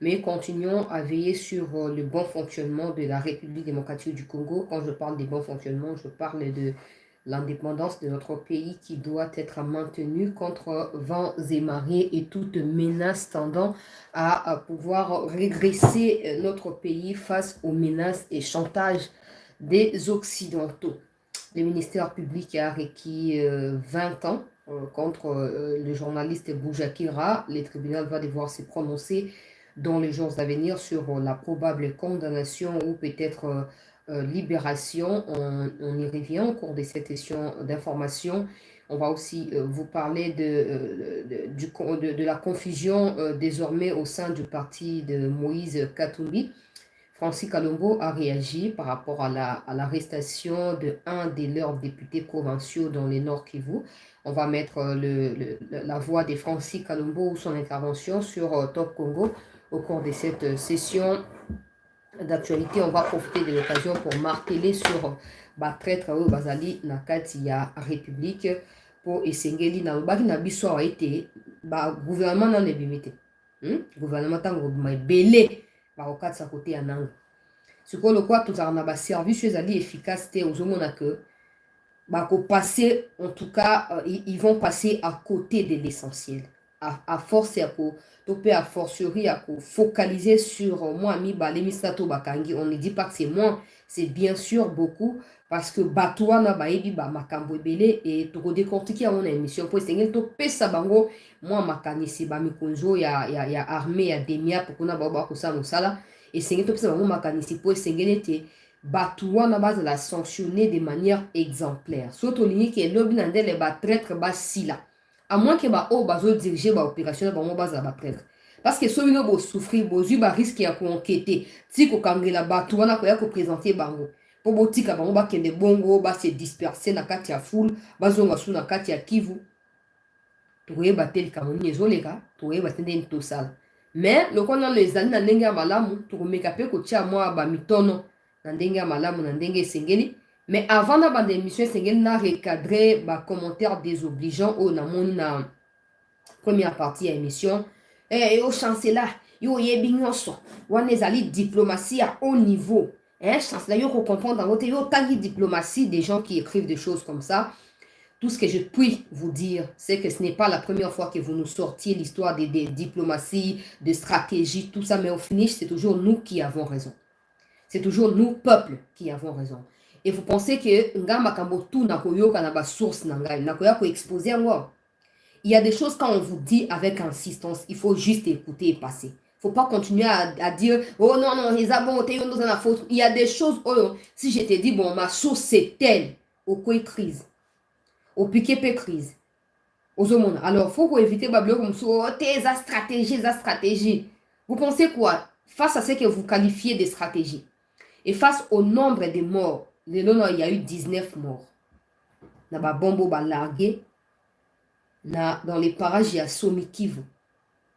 mais continuons à veiller sur le bon fonctionnement de la République démocratique du Congo. Quand je parle des bons fonctionnements, je parle de l'indépendance de notre pays qui doit être maintenue contre vents et marées et toute menace tendant à pouvoir régresser notre pays face aux menaces et chantages des Occidentaux. Le ministère public a requis 20 ans contre le journaliste Boujakira. Le tribunal va devoir se prononcer dans les jours à venir sur la probable condamnation ou peut-être libération. On y revient au cours de cette session d'information. On va aussi vous parler de la confusion désormais au sein du parti de Moïse Katumbi. Francis Kalongo a réagi par rapport à l'arrestation de un de leurs députés provinciaux dans le Nord Kivu. On va mettre la voix de Francis Kalongo ou son intervention sur Top Congo au cours de cette session d'actualité. On va profiter de l'occasion pour marteler sur traître bazali na kati ya République pour esengeli na lobaki na biso a été gouvernement na nebimite. Gouvernement tango belé bakokatisa kote ya nanga sikoyo lokwa tozala na baservice ezali efficace te ozomona ke bakopasser en tout cas ils vont passer à côté de l'essentiel à force ya to pe à fortiori ya focaliser sur moi mibale misato bakangi. On ne dit pas que c'est moins, c'est bien sûr beaucoup parce que bato wana bayebi makambo ebele et tokodécortiquer yango na émission po esengeli topesa bango mwa makanisi bamikonzo ya armée ya demiap kuna bao bakosala mosala esengeli topesa bango makanisi po esengeli ete bato wana bazala sanctionner de manière exemplaire. So tolingi ke elobi na ndele batraître basila à moins que oyo bazodiriger baopération na bango bazala batraître parce que so bino bosouffrir bozwi barisque ya koenquête ti kokangela bato wana koya koprésente bango po botika bango bakende bongo base disperse na kati ya foule bazonga su na kati ya Kivu. Tokoyeba te likambo nini ezoleka, tokoyeba te ndeni tosala mais lokola nano ezali na ndenge ya malamu tokomeka mpe kotia mwa bamitono na ndenge ya malamu na ndenge esengeli. Mais avant na bande émission esengeli na recadrer bacommentaire désobligeant oyo namoni na première partie ya émission. Yo chancela yo yebi nyonso wana ezali diplomatie à haut niveau. Chancela yo comprendre en yo tangi diplomatie des gens qui écrivent des choses comme ça. Tout ce que je puis vous dire, c'est que ce n'est pas la première fois que vous nous sortiez l'histoire des diplomaties, de stratégies, tout ça, mais au finish, c'est toujours nous qui avons raison. C'est toujours nous, peuple, qui avons raison. Et vous pensez que nga makambo tout na koyoka na ba source na ngai, na koya ko exposer moi. Il y a des choses quand on vous dit avec insistance, il faut juste écouter et passer. Faut pas continuer à dire oh non non, les abons dans la faute. Il y a des choses oh, si je te dis bon ma source c'est telle, au quoi crise. Au piqué pe crise. Aux hommes. Alors, faut qu'on évite bablo comme ça. Oh, tes stratégie. Vous pensez quoi? Face à ce que vous qualifiez de stratégie et face au nombre de morts, il y a eu 19 morts. Na ba bombo ba largué dans les parages ya Somi Kivu.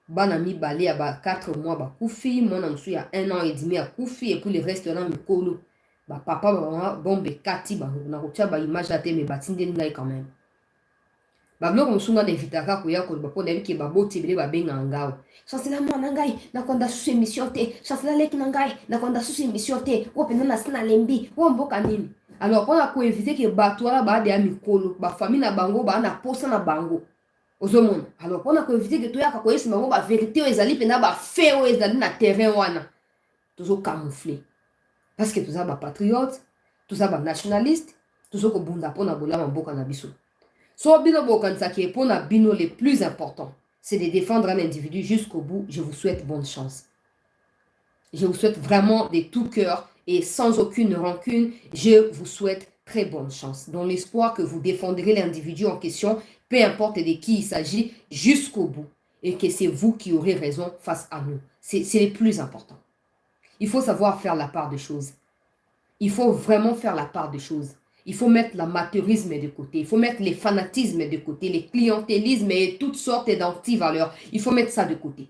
Bana mi balé à ba 4 mois ba koufi, mon amsou il y a 1 an et demi à koufi et puis les restaurants mikolo. Ba papa ba bombe kati ba na rocha ba image la te me batinde ngai quand même. Ba bloko musunga de vitaka koya ko ba pona biki ba boti bele ba benga ngao. Chancela mwana ngai na konda sous émission te. Chancela leki na ngai na konda sous émission te. Wo pena na sina lembi, wo mboka nini. Alors pour ko éviter que bato la ba de amikolo, ba famille na bango ba na posa na bango. Ozomona. Alors pour ko éviter que to ya ka ko yesi bango ba vérité o ezali pena ba fait o ezali na terrain wana. Tozo camoufler. Parce que tout ça ba patriote, tout ça ba nationaliste, tout ça ko bunda pona bolama mboka na biso. So bino bokanisa ki pona bino le plus important, c'est de défendre un individu jusqu'au bout. Je vous souhaite bonne chance. Je vous souhaite vraiment de tout cœur et sans aucune rancune, je vous souhaite très bonne chance. Dans l'espoir que vous défendrez l'individu en question, peu importe de qui il s'agit, jusqu'au bout. Et que c'est vous qui aurez raison face à nous. C'est le plus important. Il faut savoir faire la part des choses. Il faut vraiment faire la part des choses. Il faut mettre l'amateurisme de côté. Il faut mettre les fanatismes de côté, les clientélismes et toutes sortes d'antivaleurs. Il faut mettre ça de côté.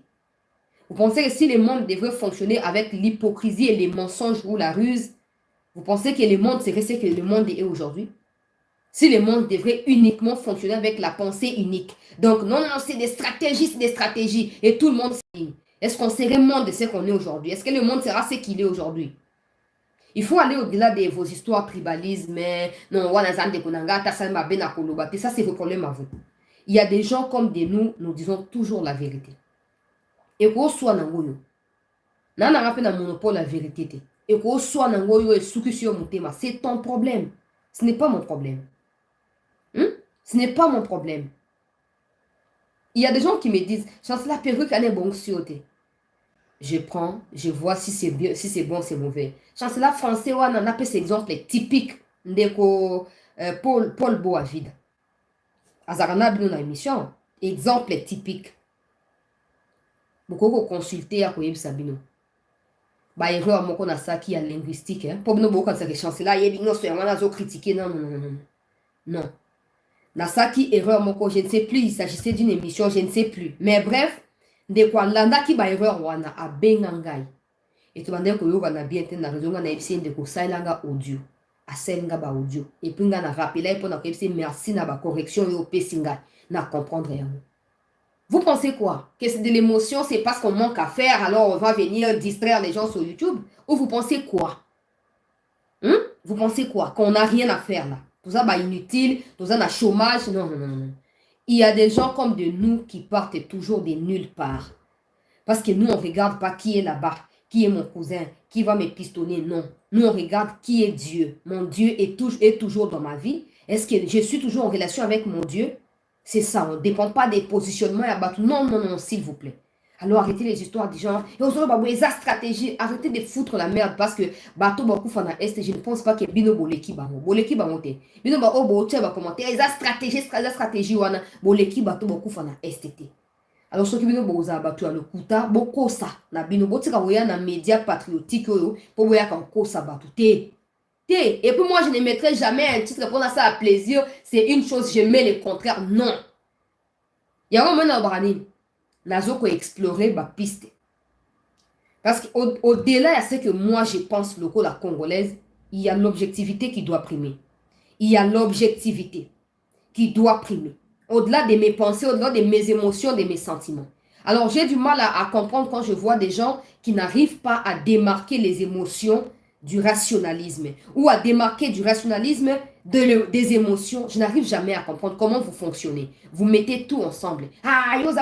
Vous pensez que si le monde devrait fonctionner avec l'hypocrisie et les mensonges ou la ruse, vous pensez que le monde serait ce que le monde est aujourd'hui? Si le monde devrait uniquement fonctionner avec la pensée unique. Donc, non, non, c'est des stratégies, et tout le monde signe. Est-ce qu'on serait moins de ce qu'on est aujourd'hui? Est-ce que le monde sera ce qu'il est aujourd'hui? Il faut aller au-delà de vos histoires tribalisme. Non, ça c'est vos problèmes à vous. Il y a des gens comme des nous disons toujours la vérité. Et qu'on soit dans le nana rappelle un monopole la vérité. Et qu'on soit dans le c'est ton problème. Ce n'est pas mon problème. Ce n'est pas mon problème. Il y a des gens qui me disent, chance la perruque, elle est bonne sioté. Je prends, je vois si c'est bien, si c'est bon, c'est mauvais. Chance la français, on a appelé cet exemple typique de Paul Boavide. Azarana bien dans l'émission. Exemple typique. Beaucoup de consulter à Koyeb Sabino. Bah, erreur, moi, qu'on a ça qui est linguistique. Pour nous, beaucoup de chance là, il y a des gens qui ont critiqué. Non, non, non, non. Non. Nasaki erreur moko, je ne sais plus, il s'agissait d'une émission, je ne sais plus. Mais bref, de quoi landa ki ba erreur wana a bengangai. Et tu vas dire que yo wana bien ten na raison na epsi de ko sailanga audio. A sailanga ba audio. Et puis nga na rappeler pour na epsi merci na ba correction yo pesinga na comprendre rien. Vous pensez quoi? Que c'est de l'émotion, c'est parce qu'on manque à faire, alors on va venir distraire les gens sur YouTube? Ou vous pensez quoi? Vous pensez quoi? Qu'on n'a rien à faire là? Tout ça, bah, inutile, tout ça, on a chômage. Non, non, non, non. Il y a des gens comme de nous qui partent toujours de nulle part. Parce que nous, on ne regarde pas qui est là-bas, qui est mon cousin, qui va me pistonner. Non. Nous, on regarde qui est Dieu. Mon Dieu est toujours dans ma vie. Est-ce que je suis toujours en relation avec mon Dieu? C'est ça, on ne dépend pas des positionnements. Non, non, non, s'il vous plaît. Alors arrêtez les histoires du genre. Et aujourd'hui, les stratégies, arrêtez de foutre la merde parce que bateau beaucoup fana est, je ne pense pas que bino boleki bango. Boleki bango te. Bino ba obo tu va commenter. Les stratégies wana boleki bateau beaucoup fana est. Alors ceux qui bino boza bateau le kuta boko ça na bino botika voya na média patriotique yo pour voya kan ko ça bateau te. Et puis moi je ne mettrai jamais un titre pour ça à plaisir, c'est une chose, je mets le contraire. Non. Il y a un moment dans Brani. Nazo explorer ma piste. Parce qu'au-delà de ce que moi je pense local la congolaise, il y a l'objectivité qui doit primer. Il y a l'objectivité qui doit primer. Au-delà de mes pensées, au-delà de mes émotions, de mes sentiments. Alors j'ai du mal à comprendre quand je vois des gens qui n'arrivent pas à démarquer les émotions du rationalisme ou à démarquer du rationalisme des émotions. Je n'arrive jamais à comprendre comment vous fonctionnez. Vous mettez tout ensemble. Ah, vous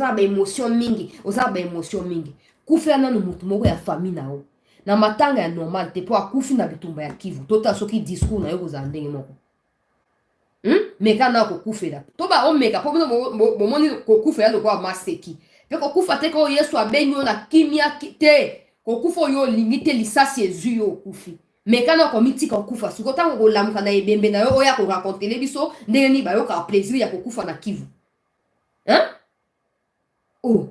avez une émotion mingi. Vous avez une émotion mingi. Koufena no mutumo ya famille nao. Na matanga ya normal te po akufi na bitumba ya Kivu. Tota soki discours na yo za ndenge moko. Meka na ko kufela. To ba o meka po bo moni ko kufela lo kwa maseki. Pe ko kufa te ko Yesu abenyo na kimia te. Kokufo yo limite lisasi ezu yo kufi. Mekana komiti kokufa. Suko tango ko lamuka na ebembe na yo oya ko raconter le biso ndenge ni ba yo ka plaisir ya kokufa na Kivu. Oh.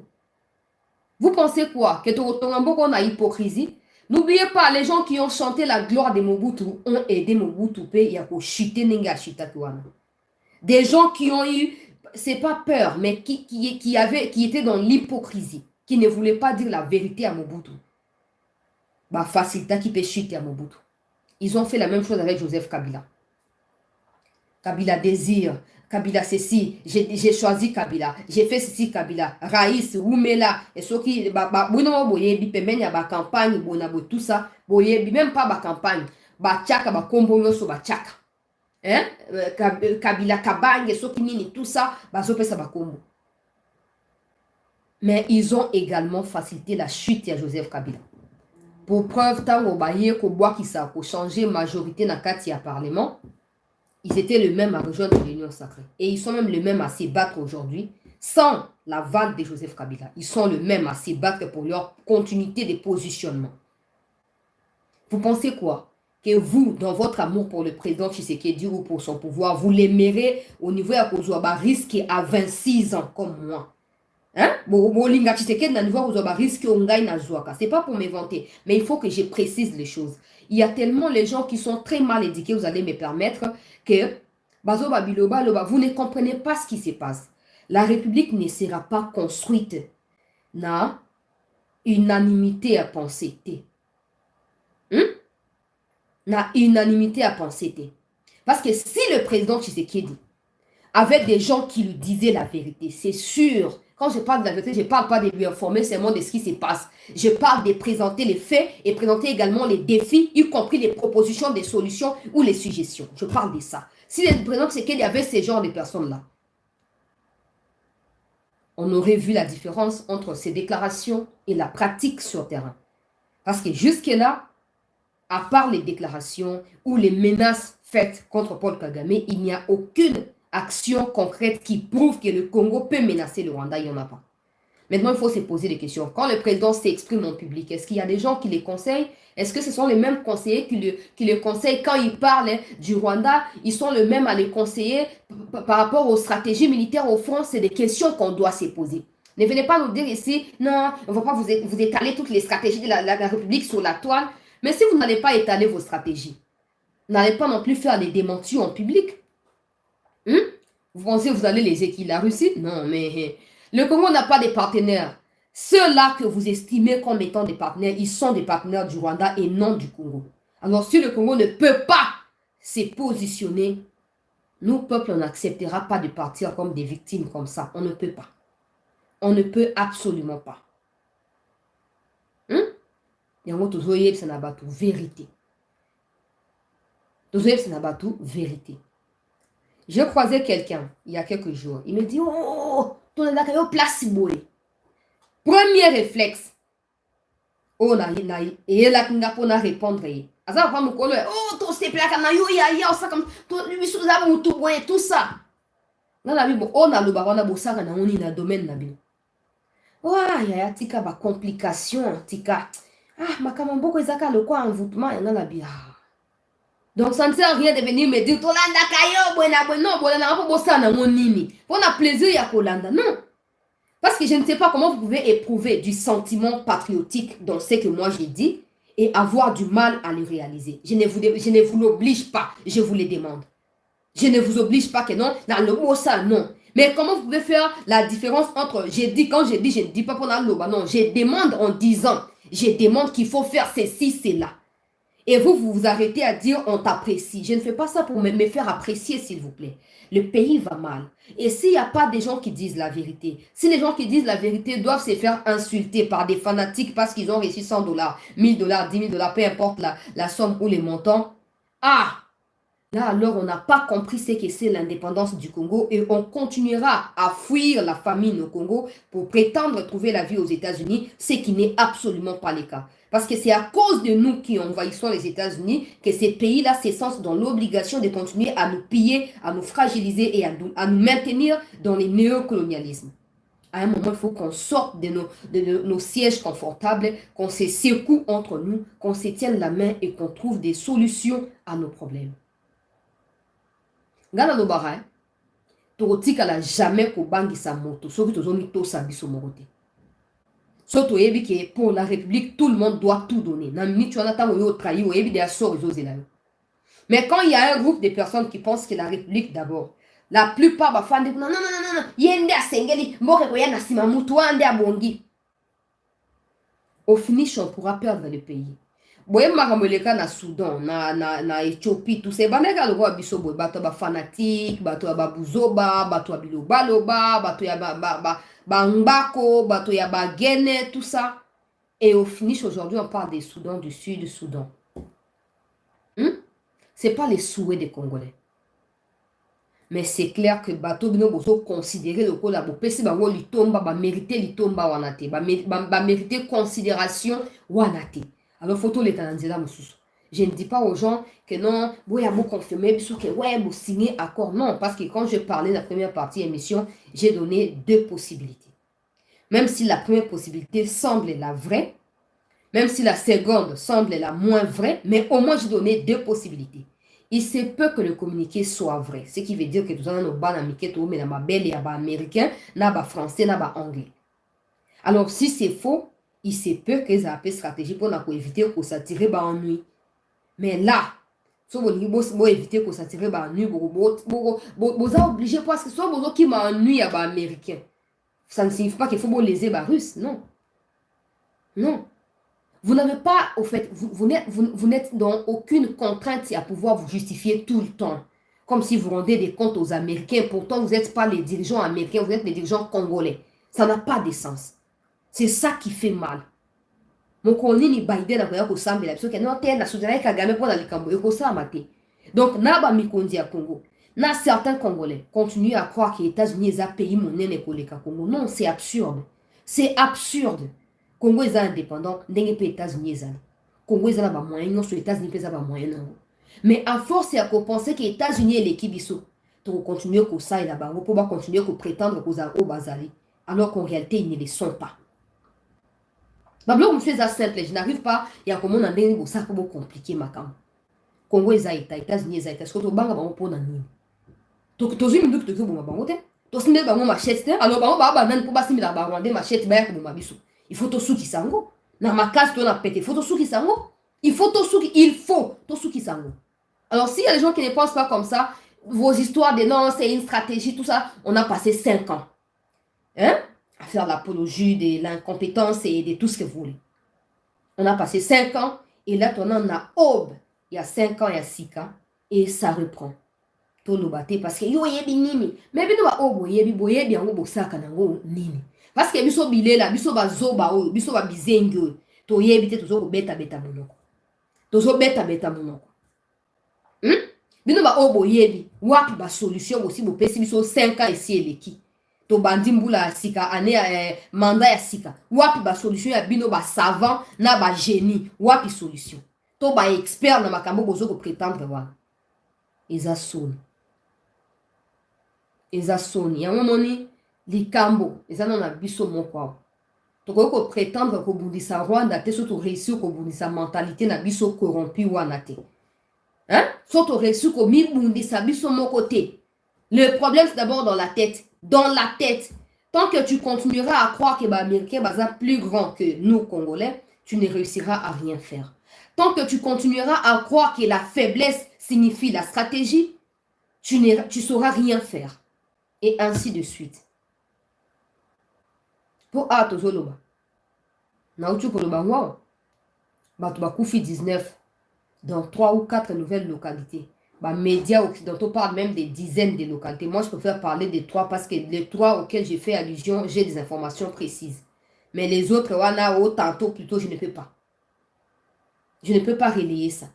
Vous pensez quoi? Que Toronto a hypocrisie? N'oubliez pas, les gens qui ont chanté la gloire de Mobutu ont aidé Mobutu pe ya ko chuter ninga chita tuana. Des gens qui ont eu, c'est pas peur, mais qui étaient dans l'hypocrisie, qui ne voulaient pas dire la vérité à Mobutu. Bah, facilita qui peut chuter à Mobutu. Ils ont fait la même chose avec Joseph Kabila. Kabila désire, Kabila ceci, j'ai choisi Kabila, j'ai fait ceci Kabila, Raïs, Oumela, et ceux qui, bon, boyebi, pemen ya ba campagne, bonabo, tout ça, boyebi, même pas ba campagne, ba tchaka, ba kombo yoso, ba tchaka. Kabila Kabang, et ceux qui nini, tout ça, ba zope sa ba kombo. Mais ils ont également facilité la chute à Joseph Kabila. Pour preuve, tant au baye ko bois qui ça pour changer majorité dans le Parlement, ils étaient les mêmes à rejoindre l'Union sacrée. Et ils sont même les mêmes à se battre aujourd'hui, sans la vague de Joseph Kabila. Ils sont les mêmes à se battre pour leur continuité de positionnement. Vous pensez quoi? Que vous, dans votre amour pour le président Tshisekedi ou pour son pouvoir, vous l'aimerez au niveau à Kozouaba risque à 26 ans, comme moi. C'est pas pour m'inventer, mais il faut que je précise les choses. Il y a tellement les gens qui sont très mal éduqués, vous allez me permettre, que vous ne comprenez pas ce qui se passe. La République ne sera pas construite na unanimité à penser. Na unanimité à penser. Parce que si le président Tshisekedi avait des gens qui lui disaient la vérité, c'est sûr Quand je parle de la vérité, je ne parle pas de lui informer seulement de ce qui se passe. Je parle de présenter les faits et présenter également les défis, y compris les propositions, des solutions ou les suggestions. Je parle de ça. Si le présent, c'est qu'il y avait ces genres de personnes-là, on aurait vu la différence entre ces déclarations et la pratique sur terrain. Parce que jusque-là, à part les déclarations ou les menaces faites contre Paul Kagame, il n'y a aucune action concrète qui prouve que le Congo peut menacer le Rwanda. Il n'y en a pas. Maintenant, il faut se poser des questions. Quand le président s'exprime en public, est-ce qu'il y a des gens qui les conseillent? Est-ce que ce sont les mêmes conseillers qui le conseillent quand il parle du Rwanda? Ils sont les mêmes à les conseiller par rapport aux stratégies militaires au front? C'est des questions qu'on doit se poser. Ne venez pas nous dire ici, non, on ne va pas vous étaler toutes les stratégies de la République sur la toile. Mais si vous n'allez pas étaler vos stratégies, n'allez pas non plus faire des démentis en public. Vous pensez que vous allez les équilibrer la Russie? Non, mais le Congo n'a pas de partenaires. Ceux-là que vous estimez comme étant des partenaires, ils sont des partenaires du Rwanda et non du Congo. Alors si le Congo ne peut pas se positionner, nous, peuple, on n'acceptera pas de partir comme des victimes comme ça. On ne peut pas. On ne peut absolument pas. C'est la vérité. Vérité. Je croisais quelqu'un il y a quelques jours. Il me dit, oh, ton place boy. Premier réflexe. Oh, et là, tu n'as répondre. Oh, ton c'est plat, ça comme tout ça. Là, la Bible, on a le baron, on a le domaine na bio. Oh, il y a tika ba complication, tika. Ah, ma kamamboko ezaka le quoi envoûtement, il y en a la Bible. Donc, ça ne sert à rien de venir me dire, Tolanda kayo, on a plaisir à Kolanda. Non. Parce que je ne sais pas comment vous pouvez éprouver du sentiment patriotique dans ce que moi j'ai dit et avoir du mal à le réaliser. Je ne vous l'oblige pas, je vous le demande. Je ne vous oblige pas que non, dans le mot ça, non. Mais comment vous pouvez faire la différence entre quand je dis, je ne dis pas pour la loba, non. Je demande en disant, je demande qu'il faut faire ceci, cela. Et vous vous arrêtez à dire on t'apprécie. Je ne fais pas ça pour me faire apprécier, s'il vous plaît. Le pays va mal. Et s'il n'y a pas des gens qui disent la vérité, si les gens qui disent la vérité doivent se faire insulter par des fanatiques parce qu'ils ont reçu 100 dollars, 1000 dollars, 10 000 dollars, peu importe la somme ou les montants, là alors on n'a pas compris ce que c'est l'indépendance du Congo et on continuera à fuir la famine au Congo pour prétendre trouver la vie aux États-Unis, ce qui n'est absolument pas le cas. Parce que c'est à cause de nous qui envahissons les États-Unis que ces pays-là se sentent dans l'obligation de continuer à nous piller, à nous fragiliser et à nous maintenir dans les néocolonialismes. À un moment, il faut qu'on sorte de nos sièges confortables, qu'on se secoue entre nous, qu'on se tienne la main et qu'on trouve des solutions à nos problèmes. Ngana lobara, tokotika la jamais ko bangisa moto, soki tozomi to sabiso morote. Surtout, pour la République, tout le monde doit tout donner. Mais quand il y a un groupe de personnes qui pensent que la République d'abord, la plupart des fans disent non, au finish, on pourra perdre le pays. Boye makamoleka na Soudan, na Éthiopie, tous ces banega le roi biso boy bato ba fanatique, bato ya babuzoba, bato ya bilobaloba, bato ya Mbako, bato ya Bagene, tout ça. Et au finish, aujourd'hui, on parle des Soudans, du Sud, du Soudan. C'est pas les souhaits des Congolais. Mais c'est clair que bato bino bozo considérer le ko la bo pesi bango litomba ba mériter litomba wanate, ba mériter considération wanate. Alors photo les tanzela mususu. Je ne dis pas aux gens que non, vous avez confirmé, que ouais, vous signez accord. Non, parce que quand je parlais de la première partie émission, j'ai donné deux possibilités. Même si la première possibilité semble la vraie, même si la seconde semble la moins vraie, mais au moins j'ai donné deux possibilités. Il se peut que le communiqué soit vrai, ce qui veut dire que nous avons nos bannes américaines, mais nos belles et américains, nos français, nos anglais. Alors si c'est faux, il se peut que ça ait stratégie pour éviter que ça tire en nuit. Mais là, si vous éviter que ça tire en nuit, vous êtes obligé parce que soit vous qui m'ennuie à américain. Ça ne signifie pas qu'il faut léser les Russes, non. Non. Vous n'avez pas, au fait, vous n'êtes dans aucune contrainte à pouvoir vous justifier tout le temps. Comme si vous rendez des comptes aux Américains. Pourtant, vous n'êtes pas les dirigeants américains, vous êtes les dirigeants congolais. Ça n'a pas de sens. C'est ça qui fait mal. Mokoni ni Biden akoya kosambela biso ke no te na soutien Kagame pour na likambo ekosama te. Donc na ba mikondi ya Congo, na certains Congolais continuent à croire que les États-Unis est un pays monene koleka Congo. Non, c'est absurde. C'est absurde. Congo est indépendant, ndenge pe États-Unis ezali. Congo ezala ba moyen sur les États-Unis pesa ba moyen nango. Mais à force ya ko penser que les États-Unis est l'équipe biso, to continuer ko ça et là-bas, pour ba continuer ko prétendre ko za o bazali, alors qu'en réalité ils ne le sont pas. Je fais ça simple, je n'arrive pas, il y a comme on a des ça compliqué ma cam. Congo est États, États-Unis est est-ce que tu banga bango pour nani? Donc tu as une doute que vous bango te. Tu simile bango machette, alors bango ba nan pour ba simile ba rwande machette ba ko ma biso. Il faut to suki sango. Na ma case to na pété, il faut to suki sango. Il faut to suki sango. Alors s'il y a des gens qui ne pensent pas comme ça, vos histoires de non, c'est une stratégie, tout ça, on a passé 5 ans. Hein? À faire l'apologie de l'incompétence et de tout ce que vous voulez. On a passé 5 ans et là, on en a aube. Il y a 5 ans, il y a 6 ans et ça reprend. Tout le bâté parce que yo yebi nini. Mais bino ba obo yebi boyebi yango bosaka nango nini. Parce que biso bile la biso ba zoba o biso ba bizengo. To yebi te tozo beta monoko. Tozo beta monoko. Bino ba obo yebi wapi ba solution aussi bo pesi biso 5 ans ici eleki. To bandi mbula ya sika ane mandat ya sika wapi ba solution ya bino ba savant na ba génie wapi solution to ba expert na makambo bozo ko prétendre wana eza soni ya moni likambo eza na biso moko to ko prétendre ko bundisa Rwanda te so to réussir ko bundisa mentalité na biso corrompu wana te hein so to réussir ko mi bundisa biso moko te. Le problème c'est d'abord dans la tête. Dans la tête. Tant que tu continueras à croire que les Américains sont plus grands que nous, Congolais, tu ne réussiras à rien faire. Tant que tu continueras à croire que la faiblesse signifie la stratégie, tu ne sauras rien faire. Et ainsi de suite. Pour Atozoloba. Naoutu Koloba, wow. Batouba Koufi 19. Dans 3 ou 4 nouvelles localités. Bah, médias occidentaux parlent même des dizaines de localités. Moi, je préfère parler des 3 parce que les 3 auxquels j'ai fait allusion, j'ai des informations précises. Mais les autres, tantôt plutôt, je ne peux pas. Je ne peux pas relayer ça.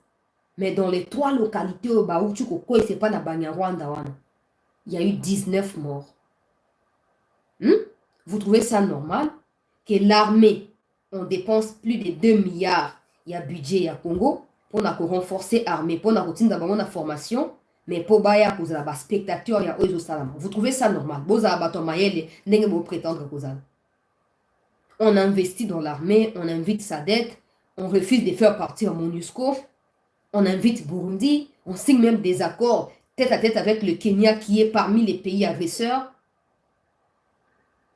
Mais dans les 3 localités, c'est pas Rwanda, il y a eu 19 morts. Vous trouvez ça normal que l'armée, on dépense plus de 2 milliards, il y a budget à Congo, pour renforcer l'armée, pour la formation, mais pour baya pour la spectateur, il y a Ozo Salama. Vous trouvez ça normal? On investit dans l'armée, on invite SADC, on refuse de faire partir MONUSCO, on invite Burundi, on signe même des accords tête à tête avec le Kenya qui est parmi les pays agresseurs.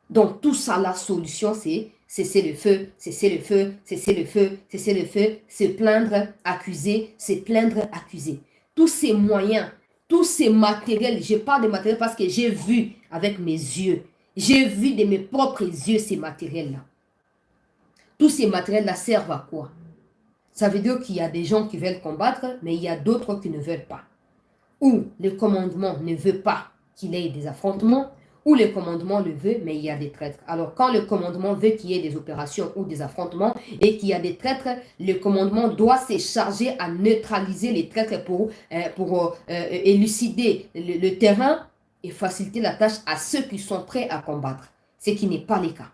Donc tout ça, la solution, c'est cesser le feu, cesser le feu, cesser le feu, cesser le feu, se plaindre, accuser, se plaindre, accuser. Tous ces moyens, tous ces matériels, je parle de matériels parce que j'ai vu avec mes yeux, j'ai vu de mes propres yeux ces matériels-là. Tous ces matériels-là servent à quoi? Ça veut dire qu'il y a des gens qui veulent combattre, mais il y a d'autres qui ne veulent pas. Ou le commandement ne veut pas qu'il y ait des affrontements, ou le commandement le veut, mais il y a des traîtres. Alors, quand le commandement veut qu'il y ait des opérations ou des affrontements et qu'il y a des traîtres, le commandement doit se charger à neutraliser les traîtres pour élucider le terrain et faciliter la tâche à ceux qui sont prêts à combattre. Ce qui n'est pas le cas.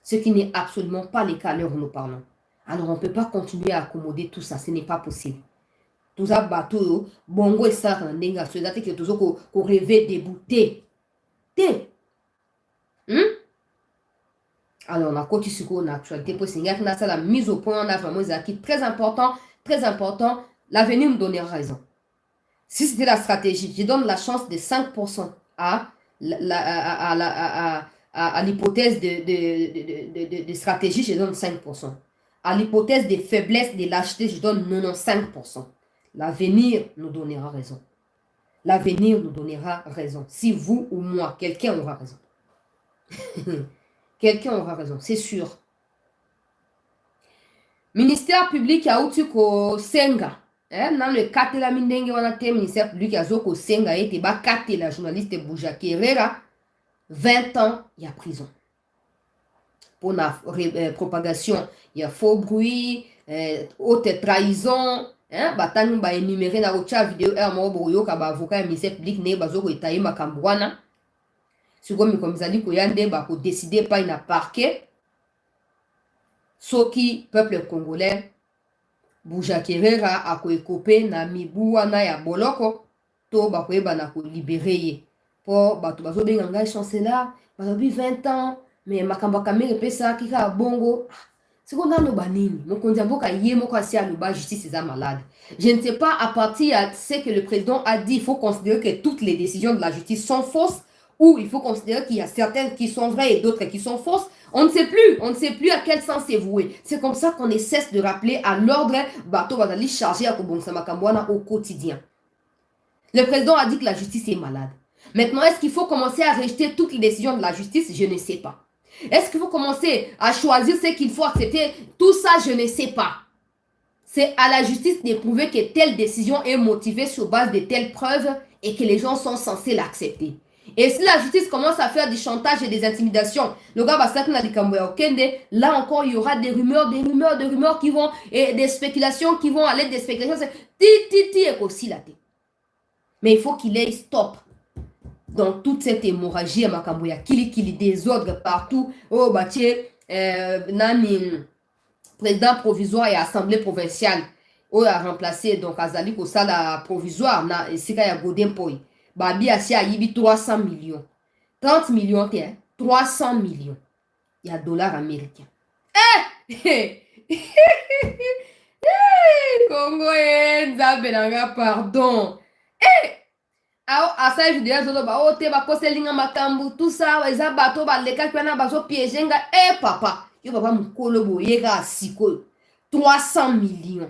Ce qui n'est absolument pas le cas à l'heure où nous parlons. Alors, on ne peut pas continuer à accommoder tout ça. Ce n'est pas possible. Tout ça, bateau, bongo et ça, c'est-à-dire que tout ça, qu'on rêvait débouté. Alors, on a continué sur l'actualité pour signaler que la mise au point, on a vraiment acquis très important. L'avenir nous donnera raison. Si c'était la stratégie, je donne la chance de 5% à l'hypothèse de stratégie, je donne 5%. À l'hypothèse de faiblesse, de lâcheté, je donne 95%. L'avenir nous donnera raison. L'avenir nous donnera raison. Si vous ou moi, quelqu'un aura raison. Quelqu'un aura raison, c'est sûr. Ministère public a outu ko senga. Dans le cas de la mindenge wana te ministère public a zo ko senga ete ba kate la journaliste Bouja Kerera 20 ans il y a prison. pour la propagation. Il y a faux bruit, haute trahison, hein, batanu ba énumérer na rocha vidéo mo boyo ka ba avocat ministère public ne bazo ko itaye makambwana. Siko mi komizali ko yande ba ko décider pas na parquet. Soki peuple congolais Boujakerera a ko ekopé na mibu wana ya boloko to ba ko eba na ko libérer po bato bazo benga ngai chancelier bazobi 20 ans mais makambo kamere pesa kika bongo siko nano banini mokonzi mboka ye moko asi aloba justice eza malade. Je ne sais pas à partir de ce que le président a dit, il faut considérer que toutes les décisions de la justice sont fausses ou il faut considérer qu'il y a certaines qui sont vraies et d'autres qui sont fausses. On ne sait plus à quel sens c'est voué. C'est comme ça qu'on ne cesse de rappeler à l'ordre bateau bazali chargé à Kobongsa Makambwana au quotidien. Le président a dit que la justice est malade. Maintenant, est-ce qu'il faut commencer à rejeter toutes les décisions de la justice? Je ne sais pas. Est-ce qu'il faut commencer à choisir ce qu'il faut accepter? Tout ça, je ne sais pas. C'est à la justice de prouver que telle décision est motivée sur base de telles preuves et que les gens sont censés l'accepter. Et si la justice commence à faire du chantage et des intimidations, le gars va là encore, il y aura des rumeurs qui vont, et des spéculations qui vont aller des spéculations. Et aussi là. Mais il faut qu'il ait stop dans toute cette hémorragie à Makamboya, qu'il y ait des ordres partout. Oh, bah, nani, président provisoire et assemblée provinciale, a remplacé donc Azali Kosala provisoire, na Sika ya Godin Poi. Babi Asi a yibi 300 millions. 30 millions, 300 millions. Il y a dollars américains. Congo Nzabelanga, pardon. Asa vidéo zolo ba o te ba koselinga makambu tout ça eza bato ba leka kana bazo piégenga papa yo papa mukolo boyeka siko 300 millions.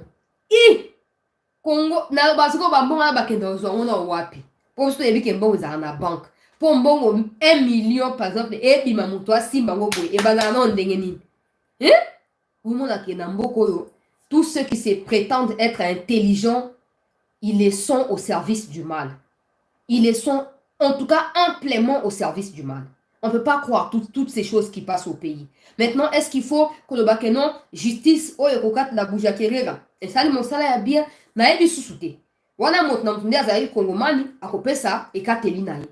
Congo na basiko ba mbonga ba kendo zo ngona wapi pour so ebi ke mbongo za na banque pour mbongo 1 million par exemple bima muto asimba ngo boye bana na ndenge nini omona ke na mboko yo tous ceux qui se prétendent être intelligents ils les sont au service du mal. Ils les sont en tout cas amplement au service du mal. On ne peut pas croire toutes ces choses qui passent au pays. Maintenant, est-ce qu'il faut que le bakenon justice ou ekokat la Boujakerera et ça mon salaire bien na ebi susute. Wana motna mtundia zaï kongomani akopesa ekateli naï.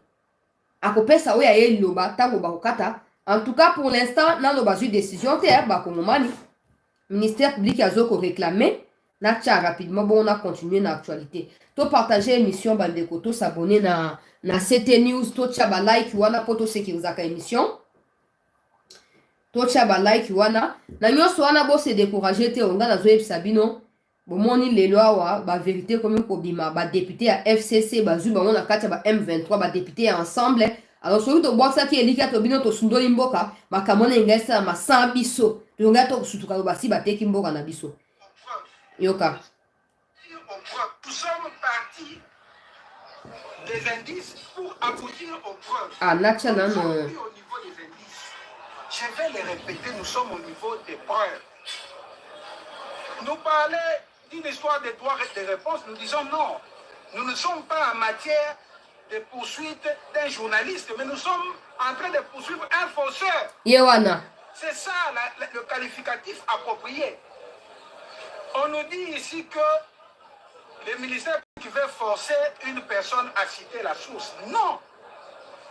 Akopesa oya ye loba tango bakokata. En tout cas pour l'instant na loba ju décision te ba kongomani. Ministère public a zoko réclamé. Nacha rapidement, bon, on a continué dans l'actualité. To partager l'émission, bandeko, to s'abonner na CT News, to tchaba like, wana, poto sekiruzaka émission. To tchaba like, wana. Na nyonso wana bo se décourager te, on a zoe sabino. Bon, moni les lois, wa, ba vérité comme ko bima, ba député à FCC, ba zu, ba on a katia ba M23, ba député ensemble. Alors, celui to bois ça qui est lié to bino to sundo imboka, ma kamone ngesa ma sambiso. To ngato sutuka ba si ba teki mboka na biso. Yoka. Nous sommes partis des indices pour aboutir aux preuves. Ah, naturellement. Nous sommes au niveau des indices. Je vais les répéter, nous sommes au niveau des preuves. Nous parler d'une histoire de droits et de réponses, nous disons non. Nous ne sommes pas en matière de poursuite d'un journaliste, mais nous sommes en train de poursuivre un fausseur. Yewana. C'est ça le qualificatif approprié. On nous dit ici que le ministère qui veut forcer une personne à citer la source. Non.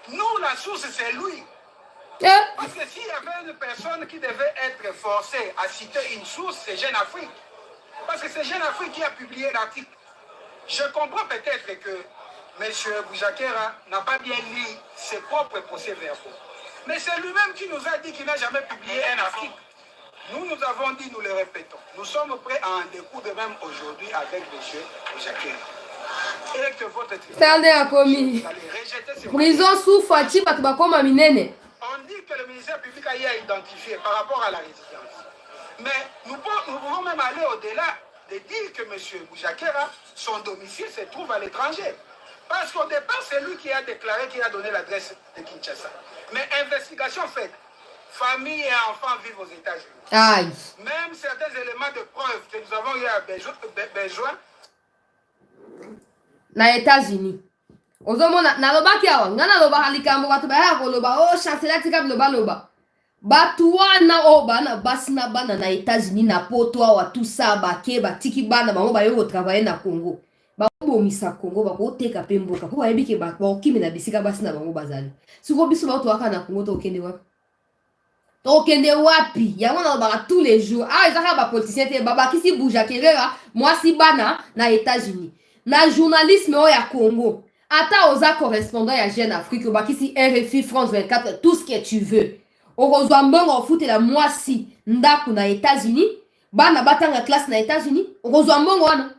Nous, la source, c'est lui. Parce que s'il y avait une personne qui devait être forcée à citer une source, c'est Jeune Afrique. Parce que c'est Jeune Afrique qui a publié l'article. Je comprends peut-être que M. Boujakera n'a pas bien lu ses propres procès-verbaux. Mais c'est lui-même qui nous a dit qu'il n'a jamais publié un article. Nous avons dit, nous le répétons, nous sommes prêts à en découdre même aujourd'hui avec M. Boujakera. Et que votre tribunal prison sous Fati Bakbakoma Minene. On dit que le ministère public a identifié par rapport à la résidence. Mais nous pouvons même aller au-delà de dire que M. Boujakera, son domicile se trouve à l'étranger. Parce qu'au départ, c'est lui qui a déclaré, qui a donné l'adresse de Kinshasa. Mais investigation faite, famille et enfants vivent aux États-Unis. Aïe. Même certains éléments de preuve que nous avons eu à besoin. Na États-Unis. Ozomona na loba kiawa ngana loba halikambo watu ba yako loba chancelier tika loba. Batu wana o bana basi na bana na États-Unis na poto awa tout ça bake batiki bana bango bayo ko travailler na Congo. Bomisa Congo bakoteka pe mboka po bayebi ke bakimi na bisika basi na bango bazali. Siko biso bato waka na Congo tokende wapi? Tokende wapi? Yango na baka tous les jours. Ah ezaka ba politicien te babakisi bouja kelera mwasi bana na États-Unis. Na journalisme o ya Congo. Ata oza correspondant ya Jeune Afrique bakisi RFI France 24 tout ce que tu veux. Okozwa mbongo ofutela mwasi ndaku na États-Unis, bana batanga classe na États-Unis, okozwa mbongo wana.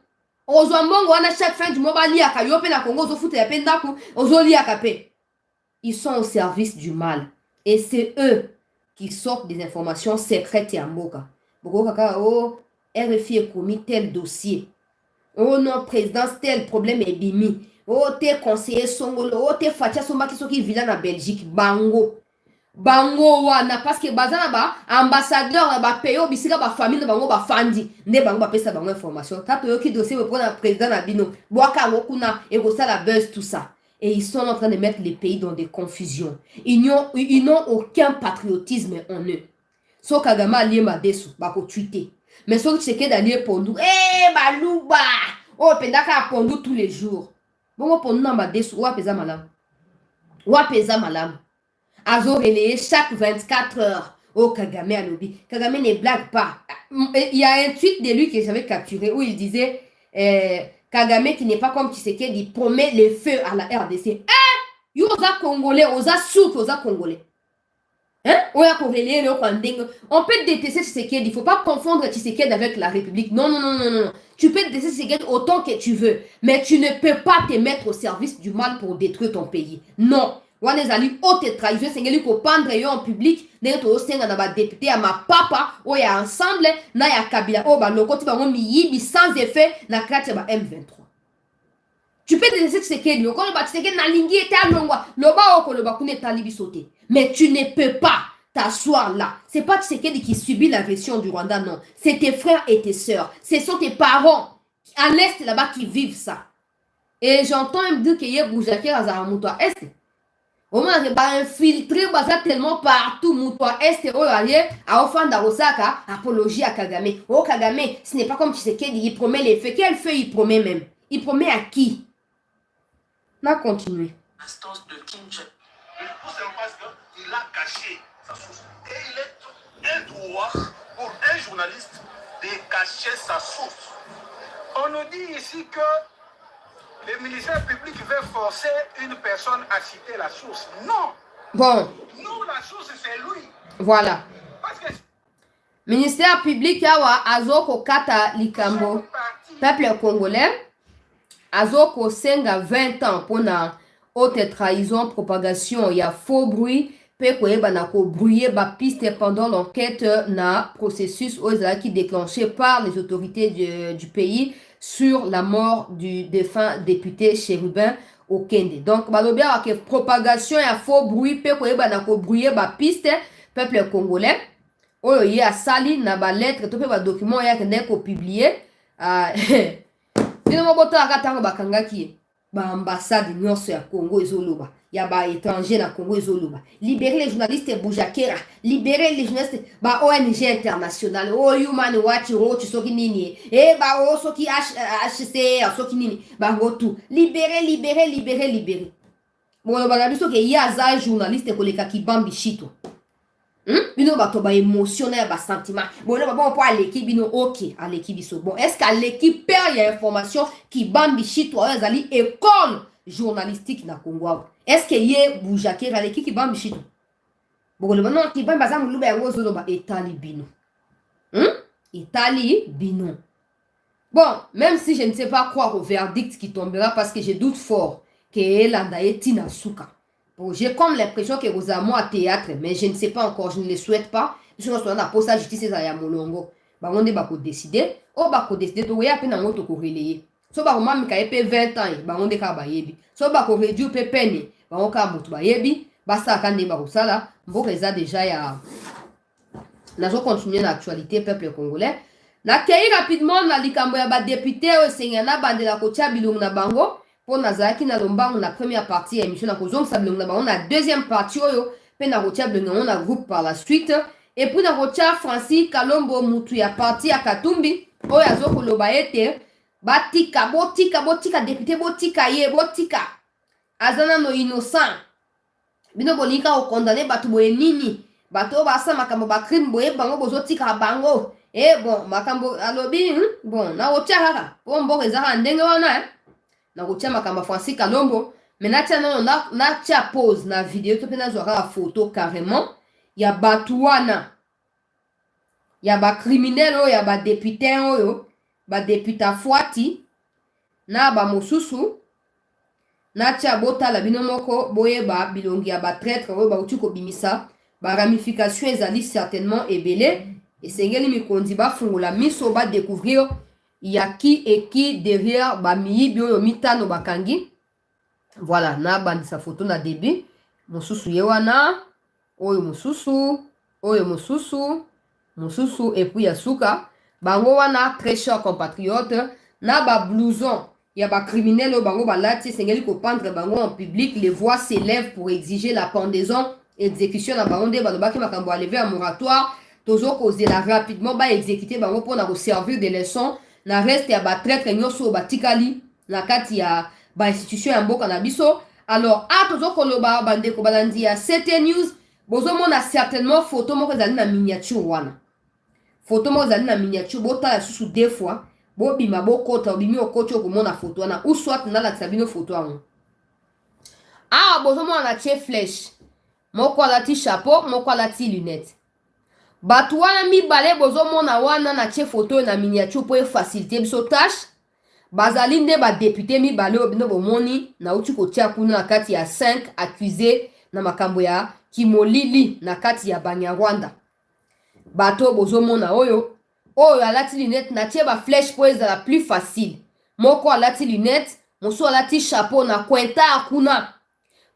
Okozwa mbongo wana chaque fin du mois baliaka yo pe na Congo ozofutela pe ndaku, ozoliaka pe. Ils sont au service du mal et c'est eux qui sortent des informations secrètes ya mboka. Boko kaka oh RFI a commis tel dossier. Oh non, présidence tel problème est bimi. Oh t'es conseiller Songolo, oh t'es Fatia Sombaki soki villa na Belgique, bango. Bango wana parce que bazana ba ambassadeur ba payo bisika ba famille bango ba fandi nde bango ba pesa bango information tato yoki dossier pour le président na bino boaka ngokuna et ça la buzz tout ça et ils sont en train de mettre les pays dans des confusions. Ils n'ont aucun patriotisme en eux. So Kagame allié ma desu ba ko tweeter mais so cheke d'aller pondu baluba oh pendaka pondu tous les jours bongo pondu na ma desu wa pesa malam Azo relayé chaque 24 heures. Oh, Kagame à lobby. Kagame ne blague pas. Il y a un tweet de lui que j'avais capturé où il disait Kagame qui n'est pas comme Tshisekedi, il promet le feu à la RDC. Yo oza Congolais, oza souk, oza Congolais. Hein? On peut détester Tshisekedi, il ne faut pas confondre Tshisekedi avec la République. Non, non, non, non, non. Tu peux détester Tshisekedi autant que tu veux, mais tu ne peux pas te mettre au service du mal pour détruire ton pays. Non. Wana ezali haute trahison sengeli ko pendre yo en public ndenge to senga na ba député ya mapapa o ya ensemble na ya Kabila o ba lokoti bango miyibi sans effet na kati ya ba M23. Tu peux te laisser Tshisekedi ko ba Tshisekedi na lingi ete alongwa loba o ko loba kune talibi sauter mais tu ne peux pas t'asseoir là. C'est pas Tshisekedi qui subit l'agression du Rwanda, non, c'est tes frères et tes sœurs, ce sont tes parents à l'est là-bas qui vivent ça. Et j'entends me dire que yé boujaki azara mutwa est. On va infiltrer tellement partout, Moutoua Est, à Ofanda Osaka, apologie à Kagame. Oh Kagame, ce n'est pas comme Tshisekedi, il promet les faits. Quel fait il promet même? Il promet à qui? On a continué. Instance de Kim Jong. Tout simplement parce qu'il a caché sa source. Et il est un droit pour un journaliste de cacher sa source. On nous dit ici que le ministère public veut forcer une personne à citer la source. Non. Bon. Nous, la source, c'est lui. Voilà. Parce que ministère public, yawa, azoko kata likambo. Peuple congolais, azoko senga 20 ans pour na haute trahison, propagation, il y a faux bruit. Pe koyeba na ko brouiller ba piste pendant l'enquête na processus qui déclenché par les autorités du pays sur la mort du défunt député Chérubin Okende. Donc, balobia ke propagation ya faux bruit pe koyeba na ko brouiller ba piste peuple congolais. Oyo ye asali na ba lettre to pe ba document ya kende ko publier. Bino moboto akatanga bakangaki ba ambassade nyonso ya Congo ezoloba. Ya ba étranger na Congo ezoloba. Libérer les journalistes Boujakera, libérer les journalistes ba ONG internationale, o Human Rights Watch soki nini, ba o soki HCR soki nini, ba rotu. Libérer. Bon ba biso ke ya za journaliste koleka kibambi shito. Bino bato ba émotionnel ba sentiment. Bon là bon pour l'équipe bino OK, à l'équipe biso. Bon, est-ce qu'à l'équipe perd y a information qui bambi shito ezali école journalistique na Congo? Est-ce que yé Boujakera l'équipe qui bambi shito? Bon le non qui bambi bazam lube yango zoloba etali bino. Etali bino. Bon, même si je ne sais pas croire au verdict qui tombera parce que je doute fort que Landaye Tina Souka. Bon, j'ai comme l'impression que vous avez à théâtre, mais je ne sais pas encore, je ne le souhaite pas. Je ne sais pas pour ça justice à Molongo. Bah on est pas décider. Oh bah décider to ya pena ngoto ko relayer. So ba mama ka epé 20 ans, bah on est ka ba yebi. So ba ko réduire pe peine, bah on ka mutu ba yebi, bah ça ka ndeba ko sala, mboka eza déjà ya. Nazo continuer l'actualité peuple congolais. Na kei rapidement na likambo ya ba député o sengana bandela ko tia bilungu na bango. Pour Nazaki na lomba on a première partie émission na kozong sa bilonga ba on a deuxième partie oyo pe na rotia benga na groupe par la suite et puis na rotia Francis Kalombo mutu ya parti ya Katumbi oyo azokoloba ete botika député botika ye botika azana no innocent bino bolinga okondane bato boye nini bato basa makambo ba crime boye bango bozotika bango bon makambo alobi bon na rotia kaka po mboko ezaka ndenge wana na rotia makambo Francis Kalombo mais na tia pause na vidéo to pe na zwaka photo carrément ya bato wana ya ba criminel oyo ya ba député oyo ba député Fwati na ba mosusu na tia botala bino moko boyeba bilongi ya ba traître oyo ba uti kobimisa ba ramification ezali certainement ebele esengeli mikondi bafungola miso ba découvrir ya qui et qui derrière ba miyibi oyo mitano bakangi. Voilà, na bandisa photo na début mosusu ye wana oyo mosusu et puis yasuka bango wana très cher compatriote na ba blouson ya ba criminel bango balati sengeli ko pendre bango en public. Les voix s'élèvent pour exiger la pendaison exécution na bango nde balobaki makambo a lever un moratoire tozo kozela rapidement ba exécuter bango pona ko servir de leçon na reste ya ba traître nyoso batikali na kati ya ba institution ya mboka na biso. Alors tozo koloba bandeko balandi ya CT News bozomona certainement photo moko ezali na miniature wana photo moko ezali na miniature botala susu deux fois bobima bokota obimi okoti okomona photo wana ou soit nalakisa bino photo yango bozomona na tie flèche moko alati chapeau moko alati lunette bato wana mibale bozomona wana na tie photo na miniature po efacilité biso tâche bazali nde ba député mibale oyo bino bomoni na uti kotia kuna na kati ya 5 accusés na makambo ya kimolili na kati ya Banyarwanda. Bato bozomona oyo alati lunette na tie ba flèche po ezala plus facile. Moko alati lunette, mosusu alati chapeau na kwenta kuna.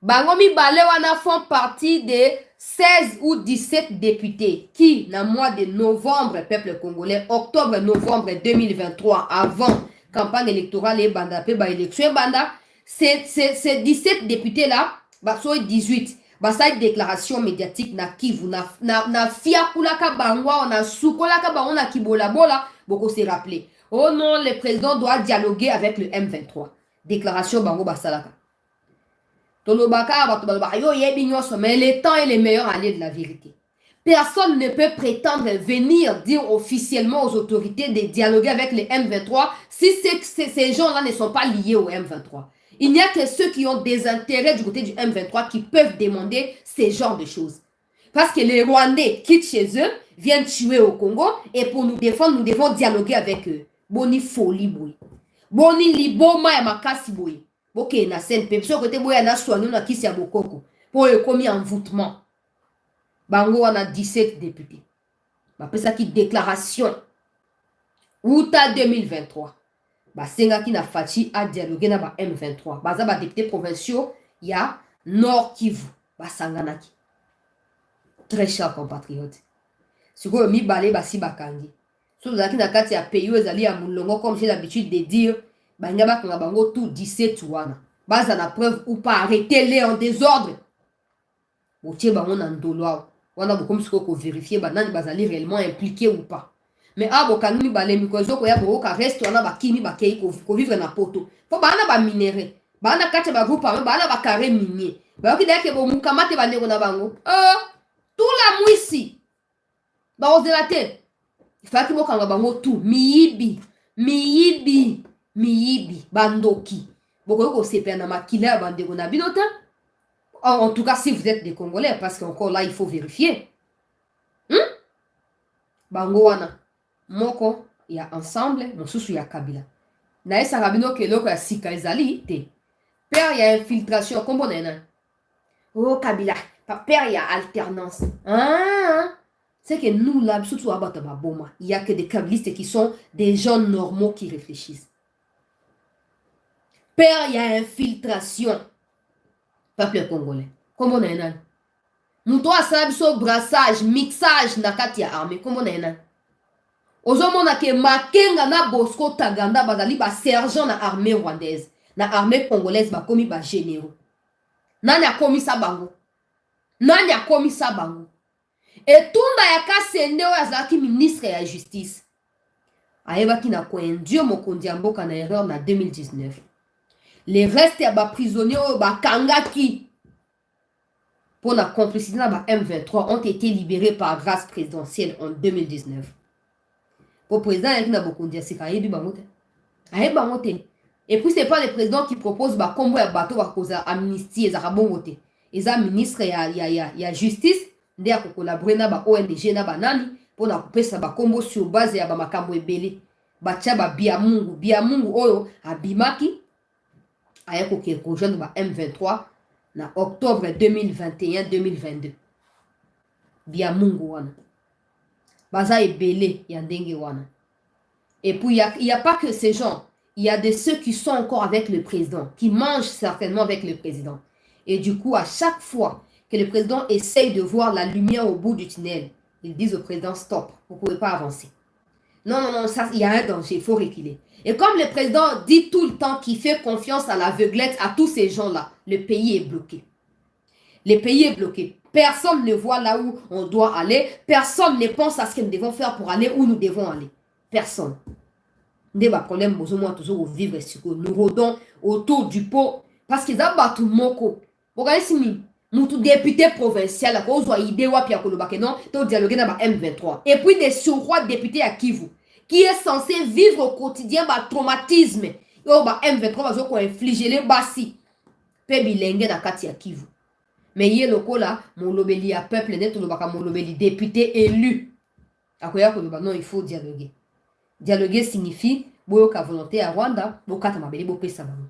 Bango mibale wana font partie de 16 ou 17 députés qui, na mois de novembre, peuple congolais, octobre-novembre 2023, avant campagne électorale et banda, pe ba élection banda, ces 17 députés-là, soit 18, ça une déclaration médiatique na Kivu, na fiakulaka bangwa, na soukolaka bangwa, na kibola bola, beaucoup se rappeler. Oh non, le président doit dialoguer avec le M23. Déclaration bango basalaka. Tolobaka, mais le temps est le meilleur allié de la vérité. Personne ne peut prétendre venir dire officiellement aux autorités de dialoguer avec les M23 si ces gens-là ne sont pas liés au M23. Il n'y a que ceux qui ont des intérêts du côté du M23 qui peuvent demander ce genre de choses. Parce que les Rwandais quittent chez eux, viennent tuer au Congo, et pour nous défendre, nous devons dialoguer avec eux. Boni folie boy. Boni liboma ya makasi boy. Ok, na scène pe so côté boy na soigné na kisi ya bokoko. Pour le commis envoûtement. Bango on a 17 députés. Bapesa ki déclaration. Outa 2023. Basenga ki na fachi a dialoguer na ba M23. Baza ba députés provinciaux ya Nord Kivu. Basanganaki. Très cher compatriote. Siko mi balé basi bakangi. So zaki na kati ya pays ezali ya mulongo comme j'ai l'habitude de dire, banyaba kanga bango tout 17 wana. Baza na preuve ou pas arrêtez-les en désordre. Botie bango na ndolwa. Wana bokomi siko ko vérifier banani bazali réellement impliqué ou pas. Mais bokanu mi balé mi kozo ko ya boka reste wana bakimi bakei ko vivre na poto. Po bana ba minéré. Bana kati ba groupe bana ba carré minier. Ba ki deke bo mukamate bandeko na bango. Tout la muisi. Ba ozelaté. Faki bokanga bango tout miyibi bandoki boko ko sepe na makila bandeko na binota. En tout cas si vous êtes des Congolais parce qu'encore là il faut vérifier. Bango wana moko ya ensemble mosusu ya Kabila. Na esa rabino ke loko ya sika ezali te. Père ya infiltration kombo na na. Oh Kabila, père ya alternance. C'est que nous, là, surtout à Batababoma, il n'y a que des kabilistes qui sont des gens normaux qui réfléchissent. Père, il y a infiltration. Peuple congolais. Comment on est là? Nous doit savoir brassage, mixage, nakati ya armée. Comment on est là? Aujourd'hui, on a que Makenga na Bosco Taganda, bazali ba sergent na armée rwandaise. Na armée congolaise, ba komi ba généraux. Nani a commis ça bango? Nani akomisa bango. Etunda ya Kasende oyo azalaki ministre ya justice. Ayebaki na koinduire mokonzi ya mboka na erreur na 2019. Les restes ya baprisonniers oyo bakangaki pour la complicité na ba M23 ont été libérés par grâce présidentielle en 2019. Pour président yaki na bokonzi ya sika ayebi bango te. Ayebi bango te. Et puis c'est pas le président qui propose ba kombo ya bato ba koza amnistie ezaka bongo te. Eza ministre ya justice nde ya kokolabore na ba ONG na banani pour na kopesa ba kombo sur base ya ba makambo ebele. Batia ba Biamungu oyo abimaki aya koke rejoindre ba M23 na octobre 2021-2022. Biamungu wana. Baza ebele ya ndenge wana. Et puis il y a pas que ces gens. Il y a de ceux qui sont encore avec le président, qui mangent certainement avec le président. Et du coup, à chaque fois que le président essaye de voir la lumière au bout du tunnel, ils disent au président, stop, vous ne pouvez pas avancer. Non, non, non, ça, il y a un danger, il faut reculer. Et comme le président dit tout le temps qu'il fait confiance à l'aveuglette, à tous ces gens-là, le pays est bloqué. Le pays est bloqué. Personne ne voit là où on doit aller. Personne ne pense à ce que nous devons faire pour aller où nous devons aller. Personne. Nous rôdons autour du pot parce qu'ils ont battu moko. Regardez si nous député provincial qu'on soit idée ou pia kolobake non, to dialoguer na ba M23. Et puis des surrois députés à Kivu qui est censé vivre au quotidien ba traumatisme. Yo ba M23 va ko infliger les basi. Pe bilenge na kati ya Kivu. Mais yé lokola mon lobeli à peuple net lobaka mon lobeli député élu. Akoya koloba non, il faut dialoguer. Dialoguer signifie boyoka volonté à Rwanda, bokata mabeli bopesa bango.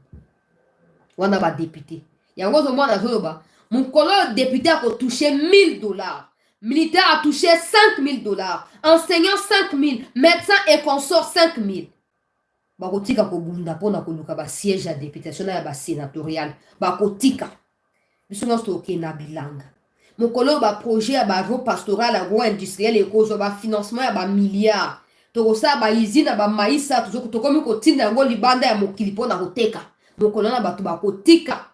Rwanda ba député. Yango zo mwana zoloba, mon collègue député a touché $1000. Militaire a touché $5000. Enseignant 5000, médecin et consort 5000. Bakotika ko bunda pona ko luka ba siège à députation na ba sénatorial. Bakotika. Biso nosto ke na bilanga. Mon collègue ba projet ba agro pastoral agro industriel et ko ba financement ya ba milliards. Tokosa ba izina ba maïsa tokomi kotinda yango libanda ya mokili pona koteka. Mokolo na bato bakotika.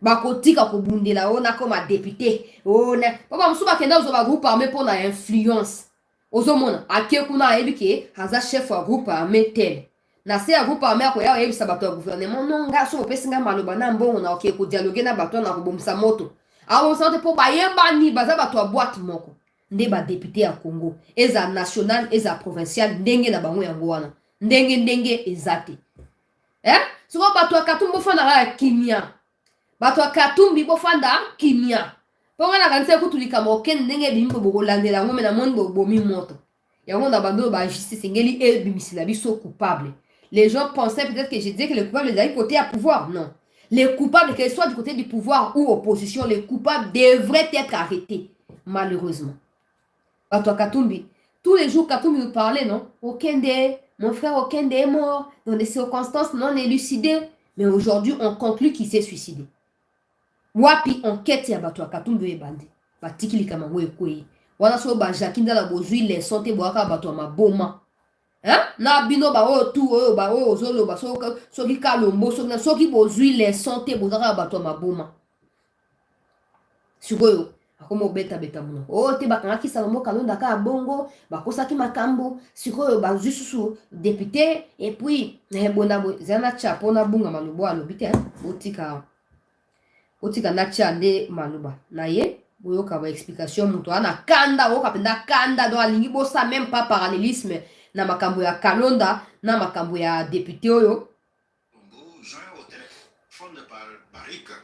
Bakotika kobundela ona comme député. Ona papa musuba kenda zo ba groupe armé pona influence. Ozomona akekuna ayebike haza chef wa groupe armé tel. Na se ya groupe armé ko ya yebisa bato ya gouvernement non nga so pesinga maloba na mbongo na okeko dialoguer na bato na kobomisa moto. Awo sante po bayemba ni baza bato ya boîte moko. Nde ba député ya Congo eza national eza provincial ndenge na bango yango wana ndenge ezate siko bato ya Katumbi bofanda ya kimia bato ya Katumbi bofanda kimia ponga na kanisa kutulika mokene ndenge bimbo bokolandela ngome na monde bobomi moto yango na bando ba justice ngeli ebimisila biso coupable. Les gens pensaient peut-être que je disais que les coupables les côté à pouvoir. Non, les coupables qu'elles soient du côté du pouvoir ou opposition, les coupables devraient être arrêtés malheureusement. Bato Katumbi. Tous les jours, Katumbi nous parlait, non? Okende, mon frère Okende est mort dans des circonstances non élucidées. Mais aujourd'hui, on conclut qu'il s'est suicidé. Wapi enquête ya bato Katumbi ebandi. Batikili kama wekwei. Wana so ba jakinda la bozui les santé boaka bato maboma. Hein? Na bino ba o tu o ba o zolo ba so ki kalombo so ki bozui les santé bozaka bato maboma. Sikoyo akomo beta muno. Oh te bakangaki Salomo Kalonda ka bongo, bakosaki makambo, sikoyo bazui susu député et puis bona zana chapo na bunga malubo alobite botika na chande maluba. Na ye boyoka ba explication muto ana kanda o kapenda kanda do alingi bosa même pas parallélisme na makambo ya Kalonda na makambo ya député oyo.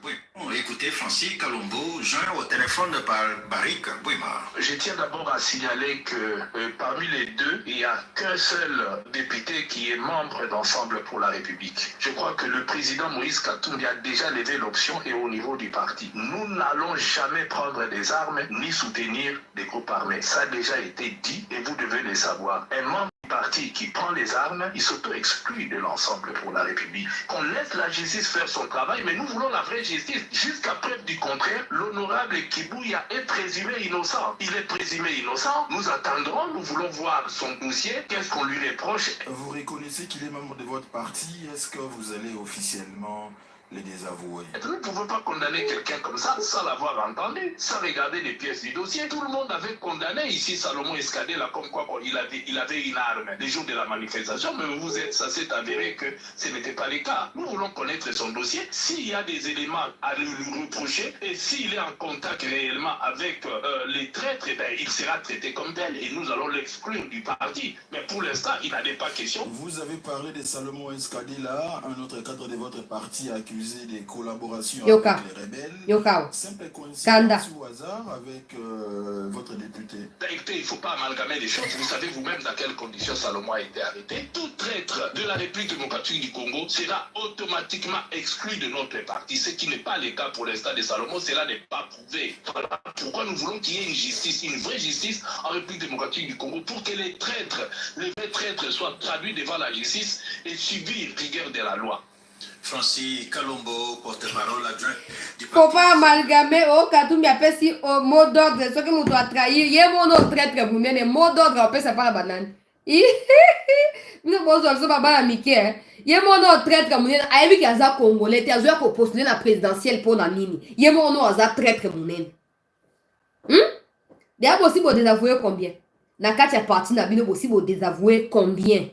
Oui. Écoutez, Francis Kalombo, joint au téléphone par Barrick. Oui, je tiens d'abord à signaler que parmi les deux, il n'y a qu'un seul député qui est membre d'Ensemble pour la République. Je crois que le président Moïse Katumbi a déjà levé l'option et au niveau du parti. Nous n'allons jamais prendre des armes ni soutenir des groupes armés. Ça a déjà été dit et vous devez le savoir. Un membre parti qui prend les armes, il s'auto-exclut de l'Ensemble pour la République. Qu'on laisse la justice faire son travail, mais nous voulons la vraie justice. Jusqu'à preuve du contraire, l'honorable Kibouya est présumé innocent. Il est présumé innocent. Nous attendrons, nous voulons voir son dossier. Qu'est-ce qu'on lui reproche? Vous reconnaissez qu'il est membre de votre parti. Est-ce que vous allez officiellement les désavouer. Nous ne pouvons pas condamner quelqu'un comme ça sans l'avoir entendu, sans regarder les pièces du dossier. Tout le monde avait condamné ici Salomon Escadé, là, comme quoi il avait une arme les jours de la manifestation, mais ça s'est avéré que ce n'était pas le cas. Nous voulons connaître son dossier. S'il y a des éléments à lui reprocher et s'il est en contact réellement avec les traîtres, eh bien, il sera traité comme tel et nous allons l'exclure du parti. Mais pour l'instant, il n'en est pas question. Vous avez parlé de Salomon Escadé là, un autre cadre de votre parti accusé de collaboration avec les rebelles. Simple coïncidence ou hasard avec votre député. Écoutez, il ne faut pas amalgamer les choses. Vous savez vous-même dans quelles conditions Salomon a été arrêté. Tout traître de la République démocratique du Congo sera automatiquement exclu de notre parti. Ce qui n'est pas le cas pour l'instant de Salomon, cela n'est pas prouvé. Voilà pourquoi nous voulons qu'il y ait une justice, une vraie justice en République démocratique du Congo pour que les vrais traîtres soient traduits devant la justice et subir rigueur de la loi. Francis Kalombo, porte-parole adjoint du Faut pas amalgamer au Katumbi appelle si au mot d'ordre ce que nous doit trahir. Yé mon autre traître vous n'êtes mot d'ordre on peut ça pas la banane. Nous posons ça pas la miké hein. Yé mon autre traître vous n'êtes aïe qui a za congolais t'as joué pour postuler la présidentielle pour la nini. Yé mon autre za traître vous n'êtes. D'ailleurs possible de désavouer combien? Na katia parti na bino possible de désavouer combien?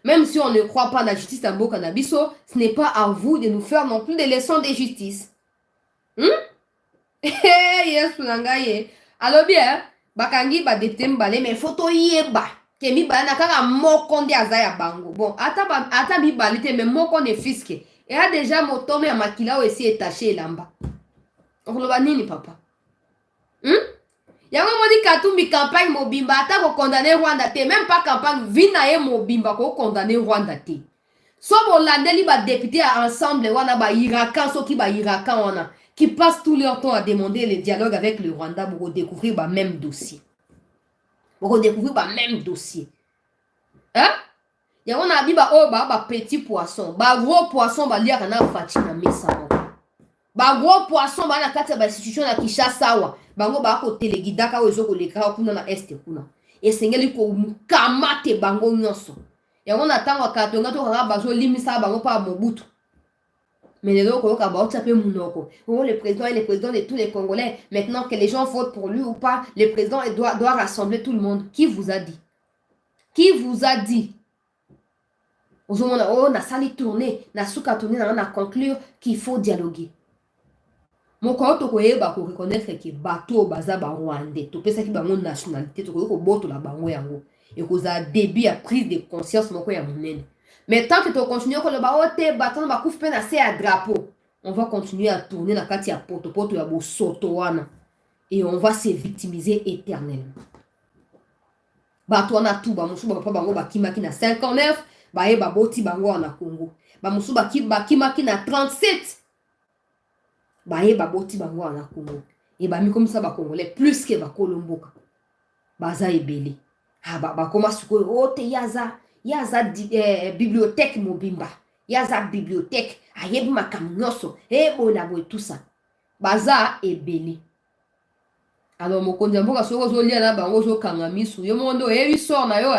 Même si on ne croit pas à la justice dans Bokanabiso, ce n'est pas à vous de nous faire non plus des leçons de justice. Yes, alors bien, Bakangi ba detembale, mais photo yeba. Kemi ba nakaka mokonde azaya bango. Bon, ata mi balite, mais mokonde fiske. Et a déjà motome à makila ou esi etaché lamba. On le banini, papa. Yango moni Katumbi campagne mobimba ata ko condamner Rwanda te même pas campagne vina ye mobimba ko condamner Rwanda te so bolandeli ba député ensemble wana ba irakan so ki ba irakan wana qui passent tout leur temps à demander le dialogue avec le Rwanda pour découvrir ba même dossier hein yango na biba o ba petit poisson ba gros poisson ba liaka na fatina mesa ba gros poisson ba na kati ba institution na Kinshasa wa bango ba ko telegidaka ozo ko lekaka kuna na este kuna esengeli ko mukamate bango nyonso yango na tango katonga to kaka bazo limisa bango pa Mobutu mais les autres ka ba otape munoko le président est le président de tous les Congolais maintenant que les gens votent pour lui ou pas le président doit rassembler tout le monde. Qui vous a dit ozomona oh na sali tourner na suka tourner na conclure qu'il faut dialoguer. Moko to koyeba ko reconnaître que bato baza ba Rwandais to pesa ki bango nationalité to ko boto la bango yango et ko za début à prise de conscience moko ya monene. Mais tant que tu continues ko le ba ote baton ba kufu pe na se à drapeau, on va continuer à tourner na kati ya poto ya bo soto wana et on va se victimiser éternellement. Bato wana tout ba musu ba papa bango ba kimaki na 59 ba e ba boti bango na Congo ba musu ba kimaki na 37 baye baboti bango na Congo et ba mi comme ça ba congolais plus que ba kolomboka baza ebele ha ba koma suko ote yaza bibliothèque mobimba yaza bibliothèque ayebi makamnyoso bona boy tout ça baza ebele alors mokonzi mboka soko zo lia na bango zo kanga misu yo mondo ebi sort na yo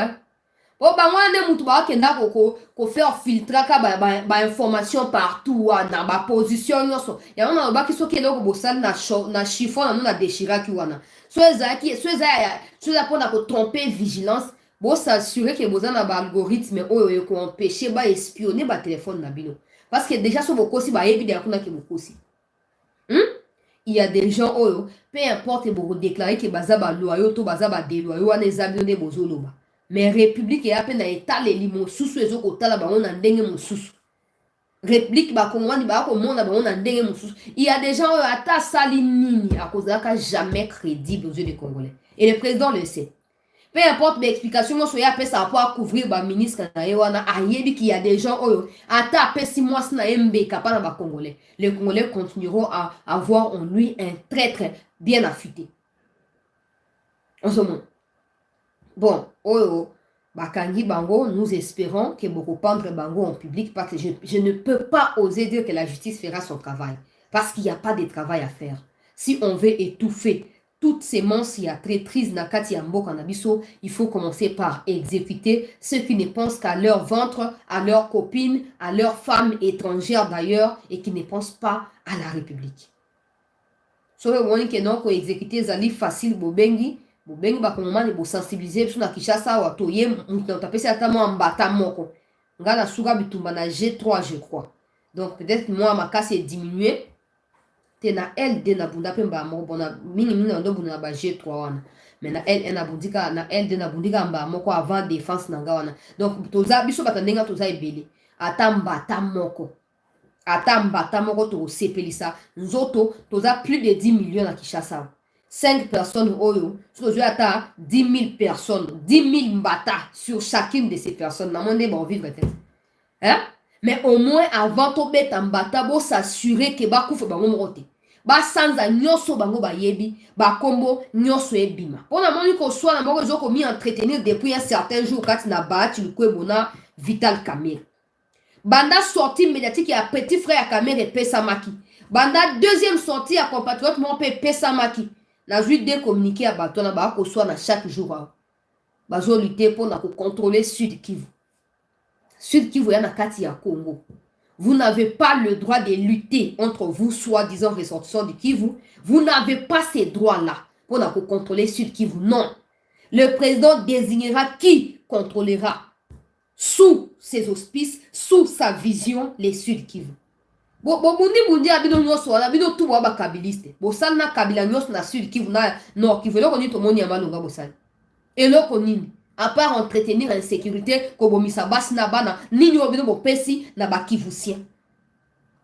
po bango ane mutu ba kenda ko faire filtrer ka ba information partout na ba position nyonso ya on ba ki so kelo ko bosal na chiffon na déchira ki wana so eza pour ko tromper vigilance bo s'assurer que bozana ba algorithme oyo ko empêcher ba espionner ba téléphone na bino parce que déjà so bokosi ba yebi de kuna ki bokosi il y a des gens oyo peu importe bo déclarer que baza ba loyaux to baza ba déloyaux wana ezabino de bozoloba. Mais république ya pe na état les mosusu ezoko tala bango na ndenge mosusu république ba kongwani ba ko mona bango na ndenge mosusu il y a des gens ata sali nini à cause ka jamais crédible aux yeux des Congolais et le président le sait. Peu importe l'explication moi soya pe ça pour couvrir ba ministre na yewana ayebi qu'il y a des gens oyo ata pe 6 mois na MB kapana ba Congolais. Les Congolais continueront à avoir en lui un traître bien affûté. En ce moment. Bon, Bakangi Bango, nous espérons que beaucoup prendre Bango en public parce que je ne peux pas oser dire que la justice fera son travail parce qu'il n'y a pas de travail à faire. Si on veut étouffer toutes ces traîtrises nakati ambo kanabiso, il faut commencer par exécuter ceux qui ne pensent qu'à leur ventre, à leurs copines, à leurs femmes étrangères d'ailleurs, et qui ne pensent pas à la République. So on que non ko exécuter zali facile bobengi ba komama bo sensibiliser biso na Kinshasa wa toye mutu tapesi ata mo mbata moko. Ngana suka bitumba na G3 je crois. Donc peut-être moi ma casse est diminuée. Na LD na bunda pe mba moko bona mingi ndo bunda ba G3 wana mais na LN na bundika na LD na bundika mba moko avant défense na wana donc toza biso batandenga toza ebele ata mbata moko to sepelisa nzoto toza plus de 10 millions na Kinshasa 5 personnes oyo so ata 10 000 personnes 10 000 mbata sur chacune de ces personnes na monde ba vivre peut-être hein mais au moins avant to beta mbata bo s'assurer que ba kufa bango moko te ba sanza nyoso bango ba yebi ba kombo nyoso ebima pona moni ko soit na moko zoko mi entretenir depuis un certain jour quand na ba tu le bona Vital Kamerhe banda sortie médiatique ya petit frère ya Kamerhe Pesamaki banda deuxième sortie ya compatriote mon pe Pesamaki na juit de communiquer à bato na ba ko soit na chaque jour ba zo lutter pour na ko contrôler Sud Kivu ya na kati ya Congo. Vous n'avez pas le droit de lutter entre vous, soi-disant ressortissants du Kivu. Vous n'avez pas ces droits-là pour contrôler Sud Kivu. Non. Le président désignera qui contrôlera sous ses auspices, sous sa vision, les Sud Kivu. Bundi abino nyoso wana bino tu wa bakabiliste. Bosal na kabila nyoso na Sud Kivu na Nord Kivu. Eloko nini tomoni ya malunga bosal. Eloko nini. À part entretenir l'insécurité, kobomisa basi na bana, nini obino bo pesi na ba kivusien.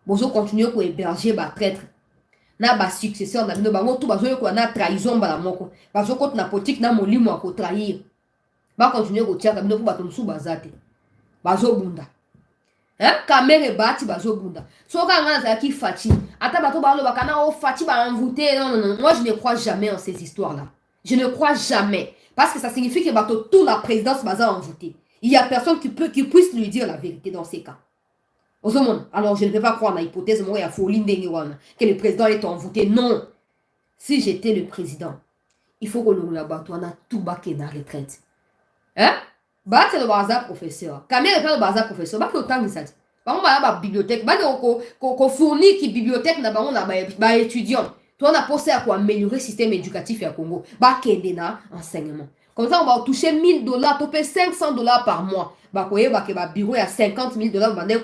Bozo continuer ko héberger ba traître. Na ba successeur na bino bango tout bazo ko na trahison bala moko. Bazo ko na politique na molimo ko trahir. Ba continuer ko tia bino ko bato musu bazate. Bazo bunda. Hein? Kamerhe bati bazo bunda. So ka ngana za ki fati. Ata bato ba lo bakana o fati ba envoûter. Non. Moi je ne crois jamais en ces histoires là. Je ne crois jamais. Parce que ça signifie que toute la présidence va envoûter. Il n'y a personne qui puisse lui dire la vérité dans ces cas. Alors je ne vais pas croire dans l'hypothèse que le président est envoûté. Non. Si j'étais le président, il faut que l'on a tout baqué dans la retraite. Hein? Bah c'est le bazar professeur. Kamel est pas le bazar professeur. Bah le temps ça. Bah on va à la bibliothèque. Bah qu'on fournit qui bibliothèque na bah on a étudiant. On a pensé à quoi améliorer le système éducatif au Congo. Bah, kendena enseignement. Comme ça, on va toucher $1000, on peut $500 par mois. Bah, quoi, bah, bureau à $50 000, bah, n'a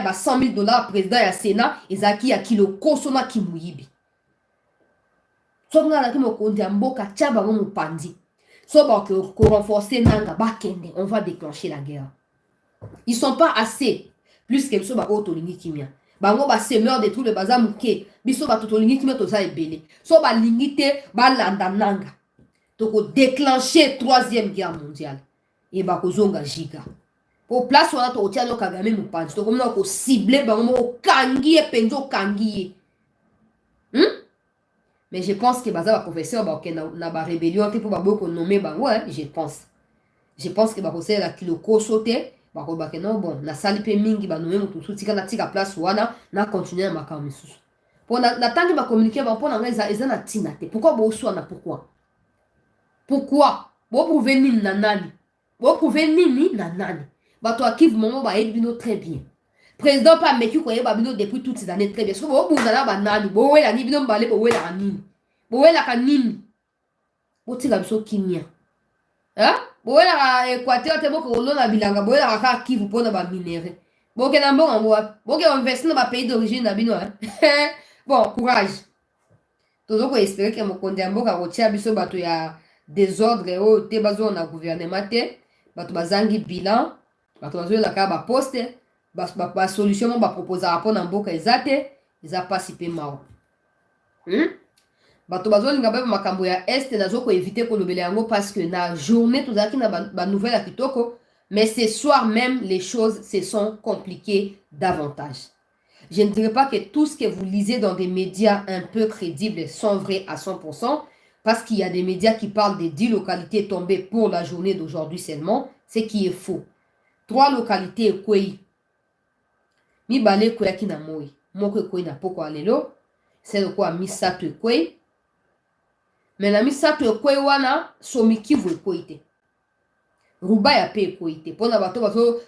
pas $100 000, président et Sénat, et zaki à kilo kosona ki muyibi. So, on a qui me compte un beau kachaba mon pandi. So, bah, qu'on renforcer nanga, bah, kende, on va déclencher la guerre. Ils sont pas assez. Plus que ça, bah, autolingi kimia. Bango ba semeur de tout le bazar muke biso ba totolingi kimi toza ebele so ba lingite ba landa nanga toko déclencher 3e guerre mondiale et ba kozonga giga pour place wana to tia no Kagame mupanzi to komona ko cibler bango mo kangi e penzo kangi mais je pense que baza ba professeur ba ok na ba rébellion te pour ba boko nommer bango je pense que ba conseiller la kiloko sauter bakobake non bon na sali pe mingi ba nomé mutu tika na tika place wana na continuer makao misusu pour na tangi ba communiquer ba pour na eza na tina te pourquoi bo swana pourquoi bo prouver nini na nani bato akive mongo ba bino très bien président pas meki ko yeba bino depuis toutes ces années très bien so bo bunda na ba nani bo wela ni bino mbale bo wela kanini bo tika biso kimia hein boela Équateur te boko lona bilanga boela ka kivu pona ba minéraux boke na mbongo ngwa boke investir dans ba pays d'origine na bino hein bon courage tozo ko espérer que mokonde mboka ko tia biso bato ya désordre o te bazo na gouvernement te bato bazangi bilan bato bazo la ka ba poste ba solution ba proposer rapport na mboka ezate eza pasi pe mao bato bazolinga ba makambo ya est nazo ko éviter ko lobela yango parce que na journée tozaki na ba nouvelle à kitoko mais ce soir même les choses se sont compliquées davantage. Je ne dirais pas que tout ce que vous lisez dans des médias un peu crédibles sont vrais à 100% parce qu'il y a des médias qui parlent de 10 localités tombées pour la journée d'aujourd'hui seulement, ce qui est faux. 3 localités ekwei mibale ekweyaki na moi moko ekwei na poko alelo c'est le quoi misato ekwei Mais na misato ekwe wana somi Kivu ekwe te. Rubaya pe ekwe te. Pona bato bazo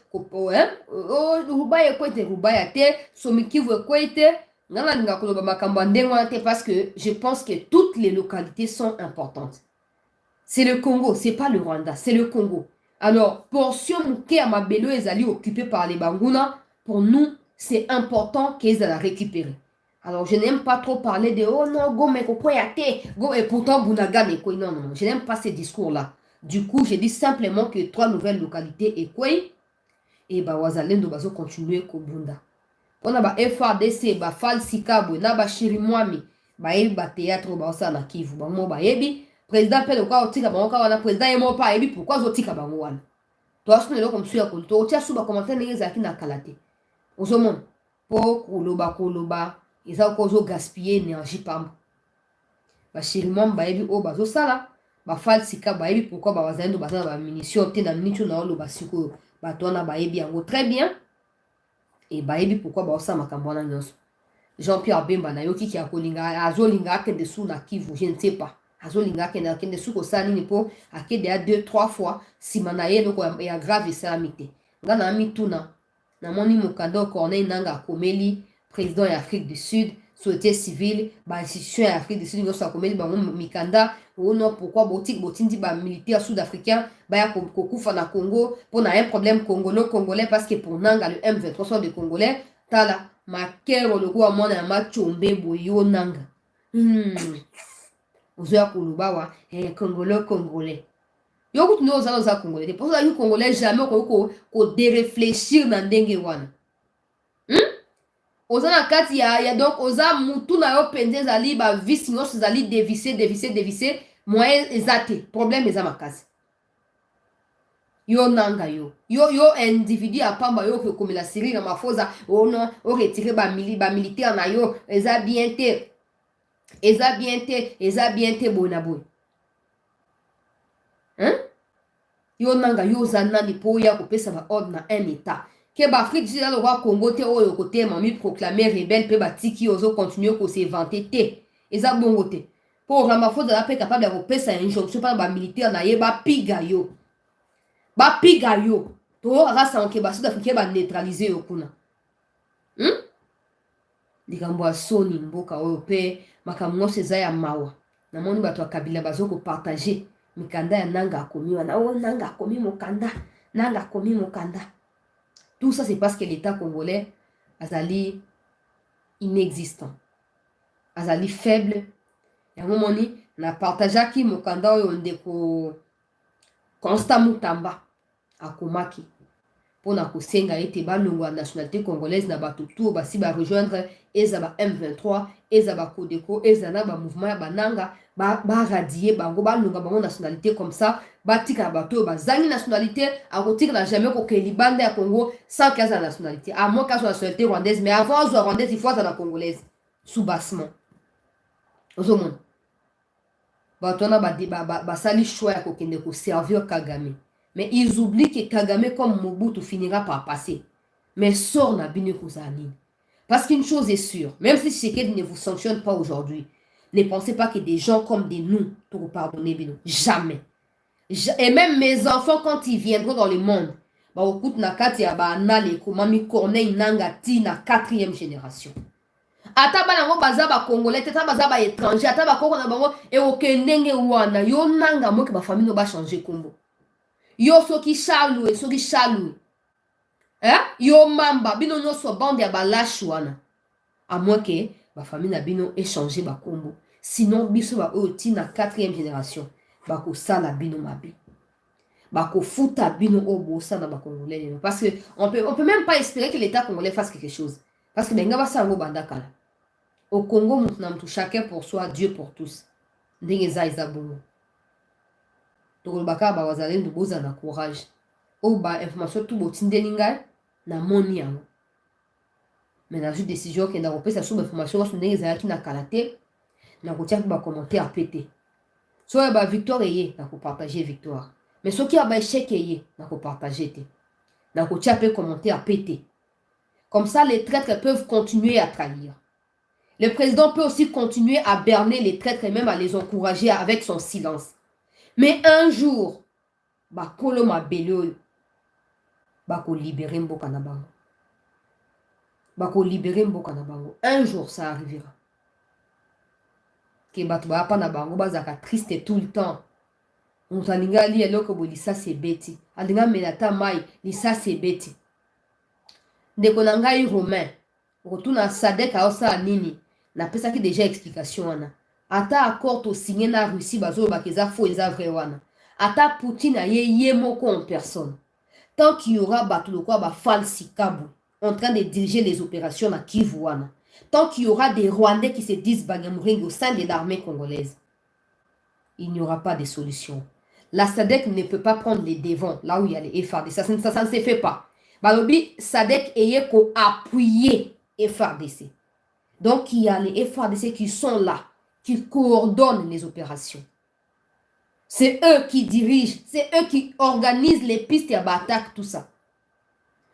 Rubaya ekwe te, Rubaya te, somi Kivu ekwe te. Ngana linga koloba makambo ndenge wana te parce que je pense que toutes les localités sont importantes. C'est le Congo, c'est pas le Rwanda, c'est le Congo. Alors, portion mouké à Mabelo ezali occupée par les Banguna, pour nous, c'est important qu'ils la récupérer. Alors, je n'aime pas trop parler de oh non, go me koko yate, go et pourtant Bunaga ne koi. Non, non, non, je n'aime pas ces discours-là. Du coup, j'ai dit simplement que 3 nouvelles localités et koi, et bah wazalendo bazo continuer ko bunda. On a ba FADC, ba Fal Sikabo, na ba Chirimwami, ba yebi ba théâtre ba osa na Kivu, ba mo ba yebi. Président Pedro kwa otika ba wana président yemo pa yebi pourquoi zotika ba wana. Toi ce n'est comme suya ko to tia suba commentaire ngi zaki na kalate. Ozomon po koloba eza ko zo gaspiller énergie pam. Ba Chirimwami ba yebi o ba zo sala, ba Fal Sikabo ba yebi pourquoi ba wazendo ba za ba munition te na minitu na lo ba siko ba tona ba yebi yango très bien. Et bah ebi pourquoi bah ça makambo na nyonso. Jean-Pierre Bemba na yoki ki akolinga azolinga akende sous na Kivu, je ne sais pas. Azolinga akende sous ko sali ni po akende ya 2-3 fois si manaye loko ya grave salamité. Ngana amituna na moni mukanda Corneille nanga akomeli président ya Afrique du Sud, société civile, ba institution ya Afrique du Sud nyonso akomeli bango mikanda. Oh non, pourquoi botindi ba militaire sud-africain ba kokufa na Congo pour un problème congolais parce que pour nanga le M23 sont des Congolais tala makero le kwa mona ma chombe boyo nanga ozoya koluba wa congolais yo kutu no za congolais pour ça you congolais jamais ko déréfléchir na ndenge wana oza na kati ya donc oza mutu na yo penze zali ba vis nyonso zali dévisser moyen ezate problème eza makasi yo nanga yo individu apamba yo komela siri na mafoza ono o retirer ba militaire na yo eza bien te bona boy yo nanga yo zanani po ya kopesa ba ordre na un état ke ba Afrique du Sud le roi Congo te oyo côté mami proclamer rebelle pe ba tiki ozo continuer ko se vanter te eza bongo te pour Ramaphosa la paix capable de repérer une injonction par les militaires na ye ba piga yo to race en ke ba sud-africain ba neutraliser yo kuna likambo ya soni mboka oyo pe makambo seza ya mawa na moni bato akabila bazoko partager mikanda ya nanga akomi wana nanga akomi mokanda tout ça c'est parce que l'état congolais azali inexistant azali faible. Et à un moment donné, na partageaki mokanda oyo ndeko Constant Mutamba akomaki pona kosenga ete balongo ya nationalité congolaise na bato tout basi ba rejoindre eza ba M23 eza ba Codeco eza na ba mouvement ya bananga ba radier bango balonga bango nationalité comme ça batika bato bazangi nationalité akotika na jamais ko kelibanda ya Congo sans qu'il y ait la nationalité à moins qu'à la nationalité rwandaise mais avant la rwandaise il faut être la congolaise sous bassement ozomona batona basali choix ya kokende ko servir Kagame. Mais ils oublient que Kagame comme Mobutu finira par passer. Mais sort na bine kozani. Parce qu'une chose est sûre, même si Tshisekedi ne vous sanctionne pas aujourd'hui, ne pensez pas que des gens comme des nous pour vous pardonner bino. Jamais. Et même mes enfants quand ils viendront dans le monde, ba okut na kati ya ba anale ko mami Corneille nanga ti na 4e génération. Ata banango baza ba congolais tata baza ba étranger ata ba koko na bango e okendenge wana yo nanga moke ba famille no ba changer kombo yo soki chalu yo mamba bino nyonso bande ya ba lâche wana à moins que ba famille na bino échanger ba kombo sinon biso ba oti na 4e génération ba ko sala bino mabe ba ko futa bino obosa na ba congolais parce que on peut même pas espérer que l'état congolais fasse quelque chose parce que benga ba sango bandakala. Au Congo, chacun pour soi, Dieu pour tous. Ndengeza izabungu. Donc, baka ba wazalendo de boza na courage. O ba information tout botindelinga na moni yango. Mais na ju décision que na repesa sous information sur ndengeza ki na kalate na kotia ba commentaire pété. So ba victoire yé na ko partager victoire. Mais ce qui a ba échec yé na ko partager té. Na kotia pe commentaire pété. Comme ça les traîtres peuvent continuer à trahir. Le président peut aussi continuer à berner les traîtres et même à les encourager avec son silence. Mais un jour, bakolo mabelo bako libérer mboka na bango. Bako libérer mboka na bango. Un jour ça arrivera. Que bato ba pa na bango bazaka triste tout le temps. On talinga li eloko bo lisa se beti. Alinga menata mai lisa se beti. Ndeko na ngai Romain. Rotuna Sadek aosa nini. Na pesa ki déjà explication wana. Ata accord to signé na Russie bazo bakeza faux eza vrai wana. Ata Poutine a ye moko en personne. Tant qu'il y aura Batulokwa ba falsi kabu en train de diriger les opérations à Kivu wana. Tant qu'il y aura des Rwandais qui se disent Bagamuring au sein de l'armée congolaise, il n'y aura pas de solution. La SADC ne peut pas prendre les devants là où il y a les FARDC. Ça ne se fait pas. Balobi, SADC ayé qu'on appuyer FARDC. Donc, il y a les FARDC qui sont là, qui coordonnent les opérations. C'est eux qui dirigent, c'est eux qui organisent les pistes à attaque, tout ça.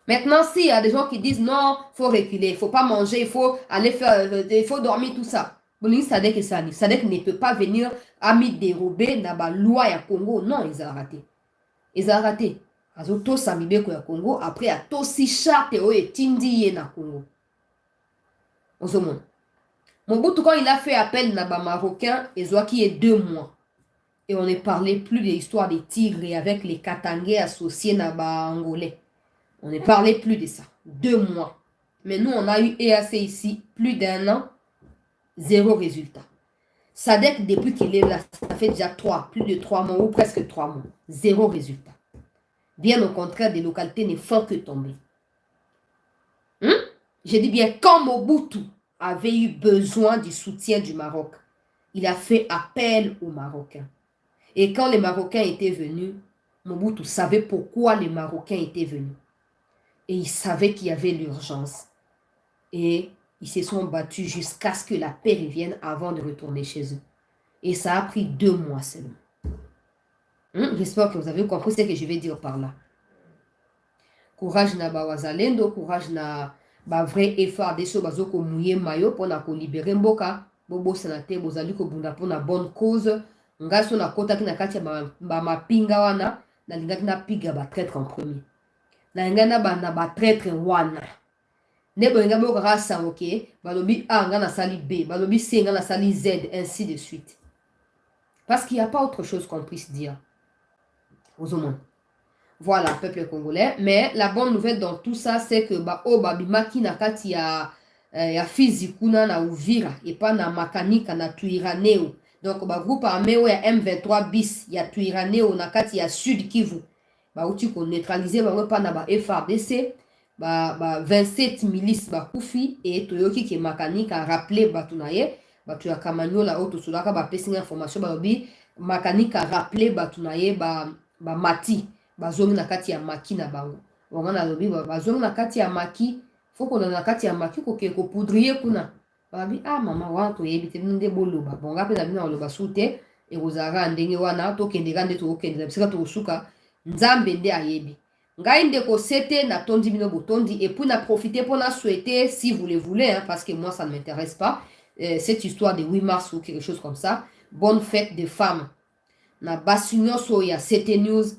Maintenant, s'il y a des gens qui disent non, il faut reculer, il ne faut pas manger, il faut aller faire, il faut dormir, tout ça. Sadek et Sani. Sadek ne peut pas venir à me dérober dans la loi à Congo. Non, ils ont raté. Ils ont raté. Ils ont tous samibé à Congo. Après, il y a tous si charte et tindi na Congo. On se montre. Mobutu, quand il a fait appel à Marocain, ils ont qui est 2 mois. Et on ne parlait plus de l'histoire des tigres et avec les Katangais associés à Angolais. On ne parlait plus de ça. 2 mois. Mais nous, on a eu EAC ici plus d'1 an. 0 résultat. Sadek, depuis qu'il est là, ça fait déjà plus de 3 mois ou presque 3 mois. 0 résultat. Bien au contraire, des localités ne font que tomber. Je dis bien, quand Mobutu avait eu besoin du soutien du Maroc, il a fait appel aux Marocains. Et quand les Marocains étaient venus, Mobutu savait pourquoi les Marocains étaient venus. Et il savait qu'il y avait l'urgence. Et ils se sont battus jusqu'à ce que la paix revienne avant de retourner chez eux. Et ça a pris 2 mois seulement. J'espère que vous avez compris ce que je vais dire par là. Courage na bawazalendo, courage na ba vrai effort de so bazoko mouye mayo pour na ko libérer mboka, bobo sanate bozali ko bunda pour na bonne cause. Ngaso na kota ki na kati ba mapinga wana, na lingaki na piga ba traître en premier. Na ngana ba traître wana. Ne boyenga bo kaka sango ke balobi A nga na sali B, balobi C nga na sali Z, ainsi de suite. Parce qu'il n'y a pas autre chose qu'on puisse dire. Aux hommes. Voilà, peuple congolais. Mais la bonne nouvelle dans tout ça, c'est que babimaki na kati ya Fizikuna na Uvira et pas na Makanika na Tuiraneo. Donc groupe armé ya M23 bis ya Tuiraneo na kati ya Sud Kivu. Uti ko neutraliser pas na ba FARDC. 27 milices bakufi et toyoki ke Makanika rappelé batunaye batu ya Kamanyola auto sulaka ba pessinga information balobi Makanika rappelé batunaye ba mati bazongi na kati ya maki na bango wangana lobi bazongi na kati ya maki foko na kati ya maki ko ke ko poudrier kuna babi mama wanto yebi te nde boloba bonga pe na bina loba sute e kozara ndenge wana to kendeka nde to kendela bisika to suka nzambe nde ayebi ngai ndeko sete na tondi bino botondi et puis na profiter pour na souhaiter si vous le voulez parce que moi ça ne m'intéresse pas cette histoire de 8 mars ou quelque chose comme ça. Bonne fête des femmes na basunyo so ya Sete News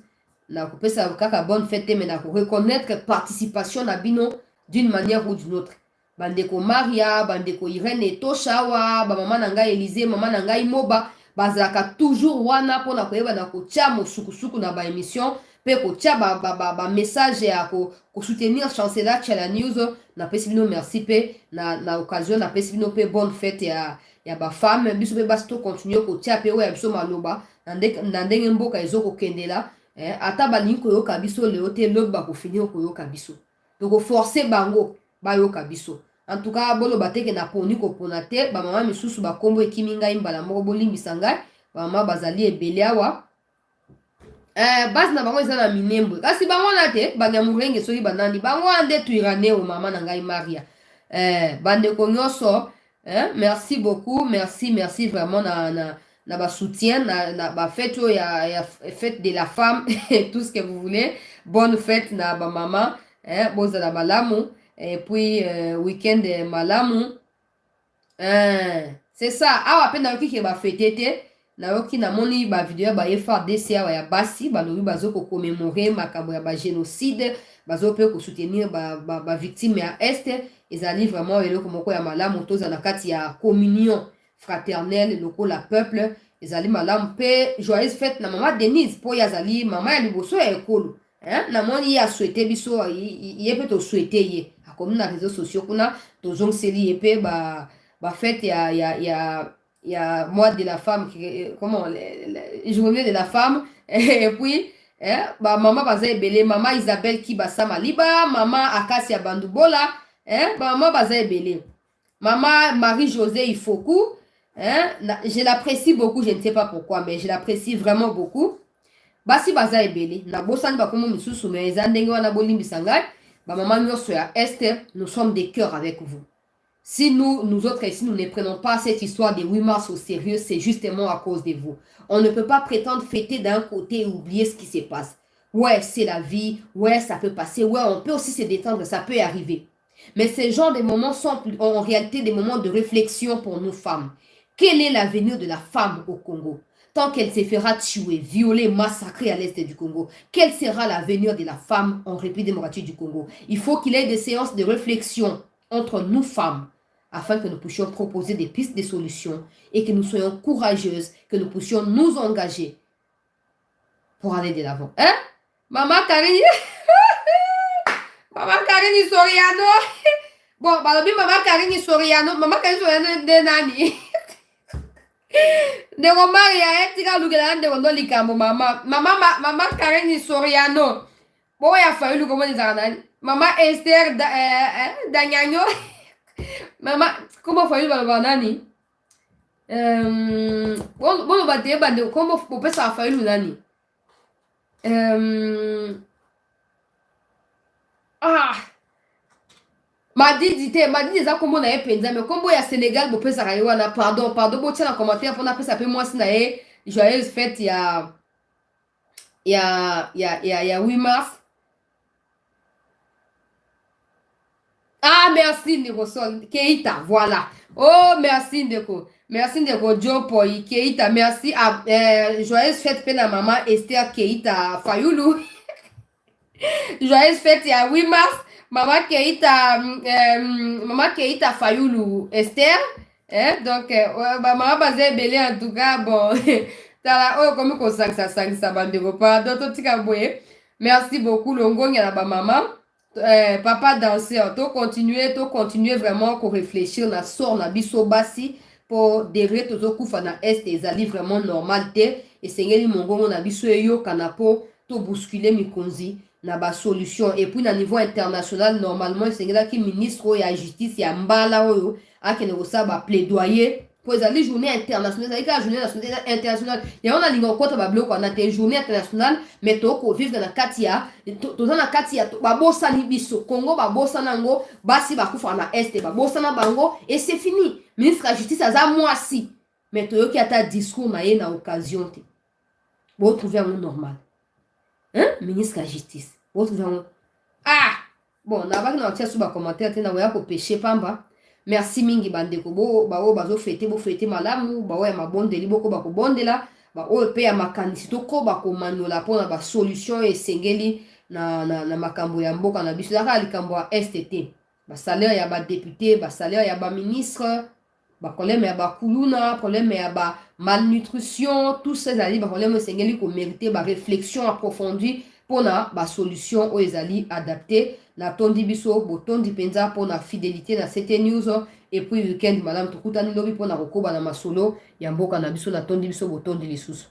na kopesa kaka bonne fête mais na reconnaître participation na bino d'une manière ou d'une autre. Bandeko Maria, bandeko Irene Toshawa, ba mama na ngai Élysée, mama na ngai Moba bazaka toujours wana pona koyeba na kotia mosukusuku na ba émission pe kotia ba message ya ko soutenir chancelier Tchala News na pesi bino merci pe na occasion na pesi bino pe bonne fête ya ba femme biso pe basto continuer kotia pe oya biso maloba na ndenge mboka ezoko kendela ata balingi koyoka biso leo te lobi bakofinir koyoka biso donc forcer bango bayoka biso. En tout cas boloba teke na poni kopona te ba mama misusu bakombo ekimi ngai mbala moko bolimbisa ngai ba mama bazali ebele awa base na bango eza na minembwe kasi bango na te Banyamulenge soki banani bango ande Tuiraneo mama na ngai Maria bandeko nyonso merci beaucoup, merci vraiment na ba soutien na ba fête ya fête de la femme tout ce que vous voulez. Bonne fête na ba mama bozala malamu et puis week-end malamu C'est ça. Ah, après, na qui va fêter, na qui na moni ba vidéo ba yefa DCA ya basi, ba lobi bazo ko commémorer makambo ya ba génocide, bazo pe ko soutenir ba victime ya este, ezali vraiment eloko moko ya malamu toza na kati ya communion fraternelle lokola peuple, ezali malamu pe joyeuse fête na mama Denise po yazali mama ya liboso ya ekolo. Na moni ya souhaiter biso ye pe to souhaiter ye. Comme na réseaux sociaux kuna to zongseli ye pe ba fête ya mois de la femme, comment journée de la femme, et puis maman baza ebele, maman Isabelle Kibasa Maliba, maman Akasia Bandubola, maman baza ebele, maman Marie-Josée Ifoku, je l'apprécie beaucoup, je ne sais pas pourquoi, mais je l'apprécie vraiment beaucoup. Basi baza ebele, na bosani bakomo misusu, mais eza ndenge wana bolimbisa ngai, maman nyonso ya Esther, nous sommes des cœurs avec vous. Si nous autres ici, nous ne prenons pas cette histoire de 8 mars au sérieux, c'est justement à cause de vous. On ne peut pas prétendre fêter d'un côté et oublier ce qui se passe. Ouais, c'est la vie. Ouais, ça peut passer. Ouais, on peut aussi se détendre. Ça peut y arriver. Mais ces genres de moments sont en réalité des moments de réflexion pour nous femmes. Quel est l'avenir de la femme au Congo? Tant qu'elle se fera tuer, violer, massacrer à l'est du Congo, quel sera l'avenir de la femme en République démocratique du Congo? Il faut qu'il y ait des séances de réflexion entre nous femmes, afin que nous puissions proposer des pistes de solutions et que nous soyons courageuses, que nous puissions nous engager pour aller de l'avant. Hein? Maman Karine Maman Karine Soriano bon, balobi Maman Karine Soriano, Maman Karine Soriano de nani? De Romaria, tika lugela de rondo likambo Maman Karine Soriano. Bon, ya fayu lugomo ni zanani. Maman Esther Danyano. Maman, comment faut-il le nani? Bon, bah, t'es bandé, comment faut pas ça faire le nani? M'a dit déjà comment on a penza, mais comment il y a Sénégal, bon, peut ça rayon, pardon, bon, tiens, en commentaire, pour après ça peut moi, si nae, joyeuse fête, il y a 8 mars. Ah, merci Ndeko Keita, voilà. Oh, merci Ndeko. Merci Ndeko Jopoy Keita, merci. Joyeuse fête pour la maman Esther Keita Fayoulou. Joyeuse fête, il y a 8 mars. Maman Keita Fayoulou Esther. Donc, maman basée belé en tout cas, bon. Oh, comme on sent ça, bande repas. D'autres petits. Merci beaucoup, Longo, y a la maman. Papa danseur, to continuer vraiment qu'on réfléchir na sort na biso basi pour derrière to kufa na est ezali vraiment normal te et sengeli mongongo na biso yo kanapo to bousculer mikonzi na ba solution et puis na niveau international normalement sengela ki ministre ya justice ya mbala oyo akene kosa ba plaidoyer pour ezali journée internationale, c'est la journée internationale. Il y a un lingua contre bablo qu'on a des journées internationales, mais to ko vivre dans Katia, to na Katia, babosa ni biso, Congo babosa nango, basi bakufa na est, babosa na bango et c'est fini. Ministre de la justice aza moisi, mais to qui a ta discours na na occasion te. Bon trouver un normal. Hein? Ministre de la justice. Bon trouver un bon, na ba na tia suba commentaire te na wa ko péché pamba. Merci mingi bandeko bo bazo fete malamu ba ya mabondeli boko ba ko bondela ba o pe ya makanisi to ko ba ko manola pona ba solution esengeli na makambo ya mboka na biso la likambo ya STT ba salaire ya ba député ba salaire ya ba ministre ba problème ya ba kuluna problème ya ba malnutrition tous ces ali ba problème esengeli ko mériter ba réflexion approfondie pona ba solution o ezali adapté na tondi biso botondi penza pona fidélité na cette news et puis weekend madame tukutani lobi pona kokoba na masolo ya mboka na biso na tondi biso botondi lisusu.